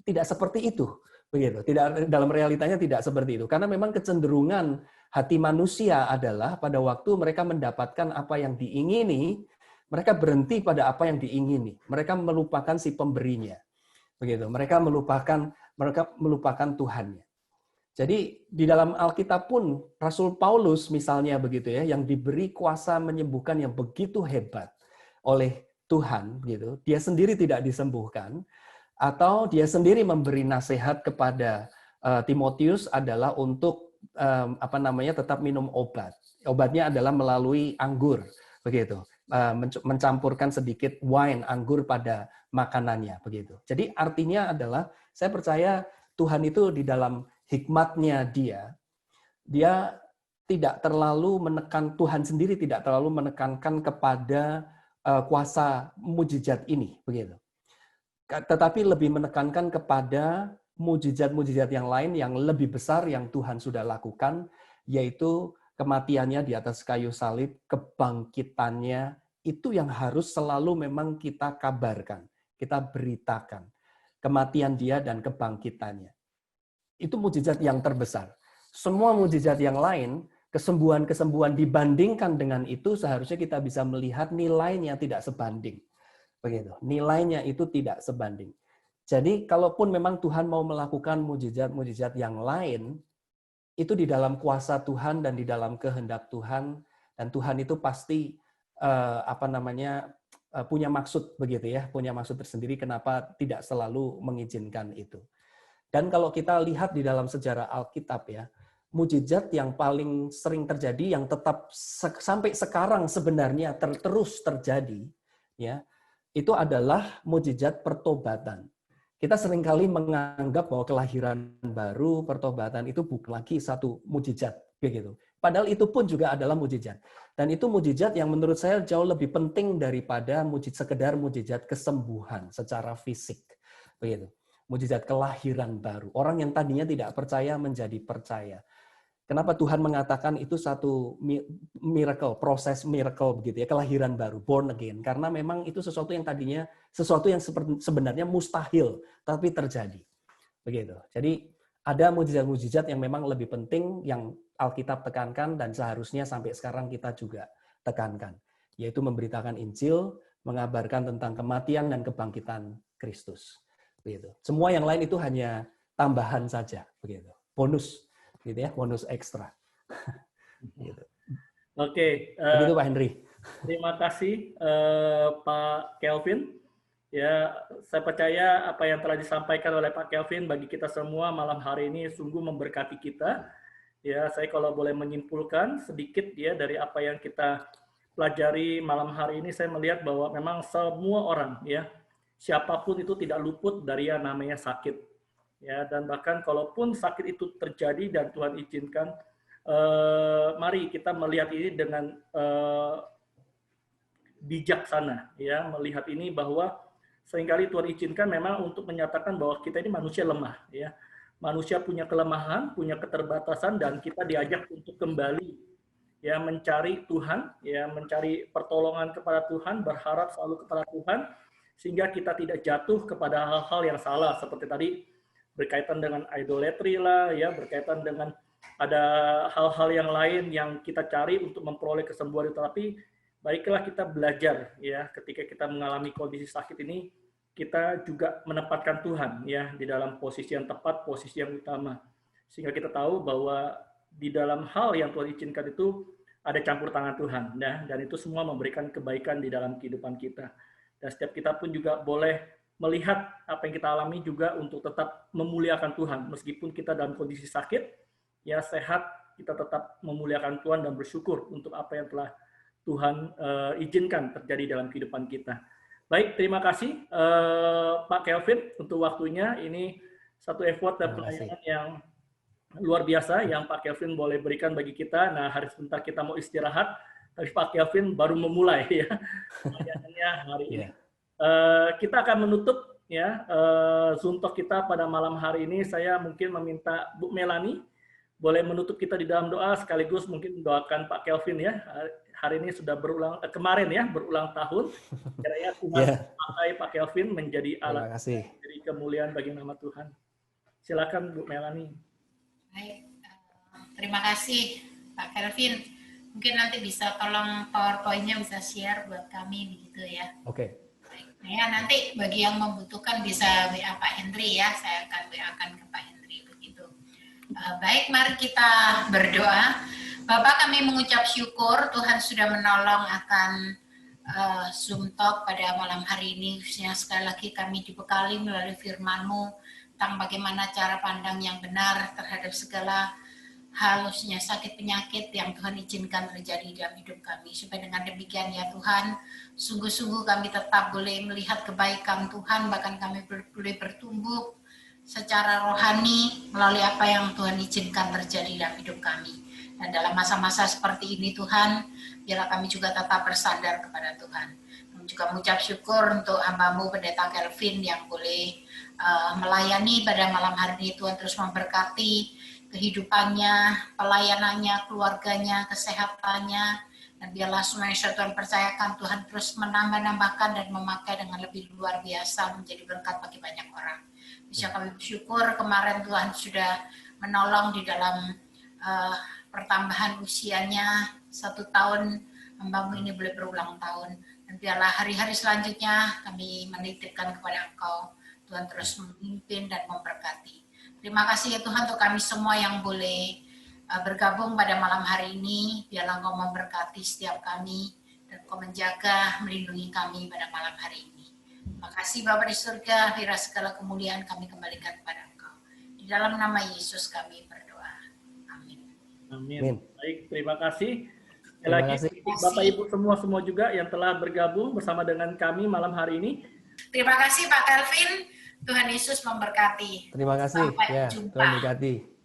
tidak seperti itu, begitu. Tidak, dalam realitanya tidak seperti itu, karena memang kecenderungan hati manusia adalah pada waktu mereka mendapatkan apa yang diingini, mereka berhenti pada apa yang diingini. Mereka melupakan si pemberinya, begitu. Mereka melupakan Tuhannya. Jadi di dalam Alkitab pun Rasul Paulus misalnya begitu ya, yang diberi kuasa menyembuhkan yang begitu hebat oleh Tuhan, begitu. Dia sendiri tidak disembuhkan. Atau dia sendiri memberi nasihat kepada Timotius adalah untuk tetap minum obat. Obatnya adalah melalui anggur, begitu. Mencampurkan sedikit wine anggur pada makanannya, begitu. Jadi artinya adalah saya percaya Tuhan itu di dalam hikmatnya dia tidak terlalu menekan, Tuhan sendiri tidak terlalu menekankan kepada kuasa mujizat ini, begitu. Tetapi lebih menekankan kepada mujizat-mujizat yang lain yang lebih besar yang Tuhan sudah lakukan, yaitu kematiannya di atas kayu salib, kebangkitannya, itu yang harus selalu memang kita kabarkan, kita beritakan. Kematian dia dan kebangkitannya. Itu mujizat yang terbesar. Semua mujizat yang lain, kesembuhan-kesembuhan dibandingkan dengan itu, seharusnya kita bisa melihat nilainya tidak sebanding. Begitu. Nilainya itu tidak sebanding. Jadi kalaupun memang Tuhan mau melakukan mujizat-mujizat yang lain, itu di dalam kuasa Tuhan dan di dalam kehendak Tuhan, dan Tuhan itu pasti punya maksud begitu ya, punya maksud tersendiri kenapa tidak selalu mengizinkan itu. Dan kalau kita lihat di dalam sejarah Alkitab ya, mujizat yang paling sering terjadi yang tetap sampai sekarang sebenarnya terus terjadi ya, itu adalah mujizat pertobatan. kita seringkali menganggap bahwa kelahiran baru, pertobatan itu bukan lagi satu mujizat, begitu. Padahal itu pun juga adalah mujizat. Dan itu mujizat yang menurut saya jauh lebih penting daripada sekedar mujizat kesembuhan secara fisik, begitu. Mujizat kelahiran baru. Orang yang tadinya tidak percaya menjadi percaya. Kenapa Tuhan mengatakan itu satu miracle, proses miracle begitu ya, kelahiran baru, born again. Karena memang itu sesuatu yang tadinya, sesuatu yang sebenarnya mustahil, tapi terjadi. Begitu. Jadi ada mujizat-mujizat yang memang lebih penting yang Alkitab tekankan dan seharusnya sampai sekarang kita juga tekankan. Yaitu memberitakan Injil, mengabarkan tentang kematian dan kebangkitan Kristus. Begitu. Semua yang lain itu hanya tambahan saja. Begitu. Bonus. Gitu ya, bonus ekstra. Gitu. Oke, Begitu Pak Henry. terima kasih Pak Kelvin. Ya, saya percaya apa yang telah disampaikan oleh Pak Kelvin bagi kita semua malam hari ini sungguh memberkati kita. Ya, saya kalau boleh menyimpulkan sedikit ya dari apa yang kita pelajari malam hari ini, saya melihat bahwa memang semua orang ya, siapapun itu tidak luput dari yang namanya sakit. Ya, dan bahkan kalaupun sakit itu terjadi dan Tuhan izinkan, mari kita melihat ini dengan bijaksana, ya, melihat ini bahwa seringkali Tuhan izinkan memang untuk menyatakan bahwa kita ini manusia lemah, ya, manusia punya kelemahan, punya keterbatasan, dan kita diajak untuk kembali, ya, mencari Tuhan, ya, mencari pertolongan kepada Tuhan, berharap selalu kepada Tuhan, sehingga kita tidak jatuh kepada hal-hal yang salah seperti tadi. Berkaitan dengan idolatry lah, ya, berkaitan dengan ada hal-hal yang lain yang kita cari untuk memperoleh kesembuhan itu. Tapi baiklah kita belajar, ya, ketika kita mengalami kondisi sakit ini, kita juga menempatkan Tuhan, ya, di dalam posisi yang tepat, posisi yang utama, sehingga kita tahu bahwa di dalam hal yang Tuhan izinkan itu ada campur tangan Tuhan, ya, dan itu semua memberikan kebaikan di dalam kehidupan kita. Dan setiap kita pun juga boleh melihat apa yang kita alami juga untuk tetap memuliakan Tuhan. Meskipun kita dalam kondisi sakit, ya, sehat, kita tetap memuliakan Tuhan dan bersyukur untuk apa yang telah Tuhan izinkan terjadi dalam kehidupan kita. Baik, terima kasih Pak Kelvin untuk waktunya. Ini satu effort dan pelayanan yang luar biasa yang Pak Kelvin boleh berikan bagi kita. Nah, hari sebentar kita mau istirahat, tapi Pak Kelvin baru memulai ya pelayanannya hari ini. Kita akan menutup ya Zoom Talk kita pada malam hari ini. Saya mungkin meminta Bu Melani boleh menutup kita di dalam doa, sekaligus mungkin doakan Pak Kelvin ya. Hari ini sudah kemarin ya berulang tahun. Kiranya Tuhan pakai Pak Kelvin menjadi alat dari kemuliaan bagi nama Tuhan. Silakan Bu Melani. Baik, terima kasih Pak Kelvin. Mungkin nanti bisa tolong PowerPoint-nya bisa share buat kami begitu ya. Oke. Ya, nanti bagi yang membutuhkan bisa WA Pak Henry ya, saya akan WA-kan ke Pak Henry begitu. Baik, mari kita berdoa. Bapak, kami mengucap syukur Tuhan sudah menolong akan Zoom Talk pada malam hari ini. Khususnya sekali lagi kami dibekali melalui firman-Mu tentang bagaimana cara pandang yang benar terhadap segala halusnya sakit penyakit yang Tuhan izinkan terjadi dalam hidup kami. Supaya dengan demikian ya Tuhan, sungguh-sungguh kami tetap boleh melihat kebaikan Tuhan, bahkan kami boleh bertumbuh secara rohani melalui apa yang Tuhan izinkan terjadi dalam hidup kami. Dan dalam masa-masa seperti ini Tuhan, biarlah kami juga tetap bersandar kepada Tuhan. Kami juga mengucap syukur untuk hamba-Mu Pendeta Kelvin yang boleh melayani pada malam hari ini. Tuhan terus memberkati kehidupannya, pelayanannya, keluarganya, kesehatannya, dan biarlah semua yang Tuhan percayakan Tuhan terus menambah-nambahkan dan memakai dengan lebih luar biasa menjadi berkat bagi banyak orang. Bisa kami bersyukur kemarin Tuhan sudah menolong di dalam pertambahan usianya 1 tahun, hamba-Mu ini boleh berulang tahun, dan biarlah hari-hari selanjutnya kami menitipkan kepada Engkau. Tuhan terus memimpin dan memberkati. Terima kasih ya Tuhan untuk kami semua yang boleh bergabung pada malam hari ini. Biarlah Engkau memberkati setiap kami dan Engkau menjaga, melindungi kami pada malam hari ini. Terima kasih Bapa di surga, biarlah segala kemuliaan kami kembalikan kepada Engkau. Di dalam nama Yesus kami berdoa. Amin. Amin. Baik, terima kasih. Sekali lagi Bapak Ibu semua juga yang telah bergabung bersama dengan kami malam hari ini. Terima kasih Pak Kelvin. Tuhan Yesus memberkati. Terima kasih. Sampai Ya, jumpa. Tuhan berkati.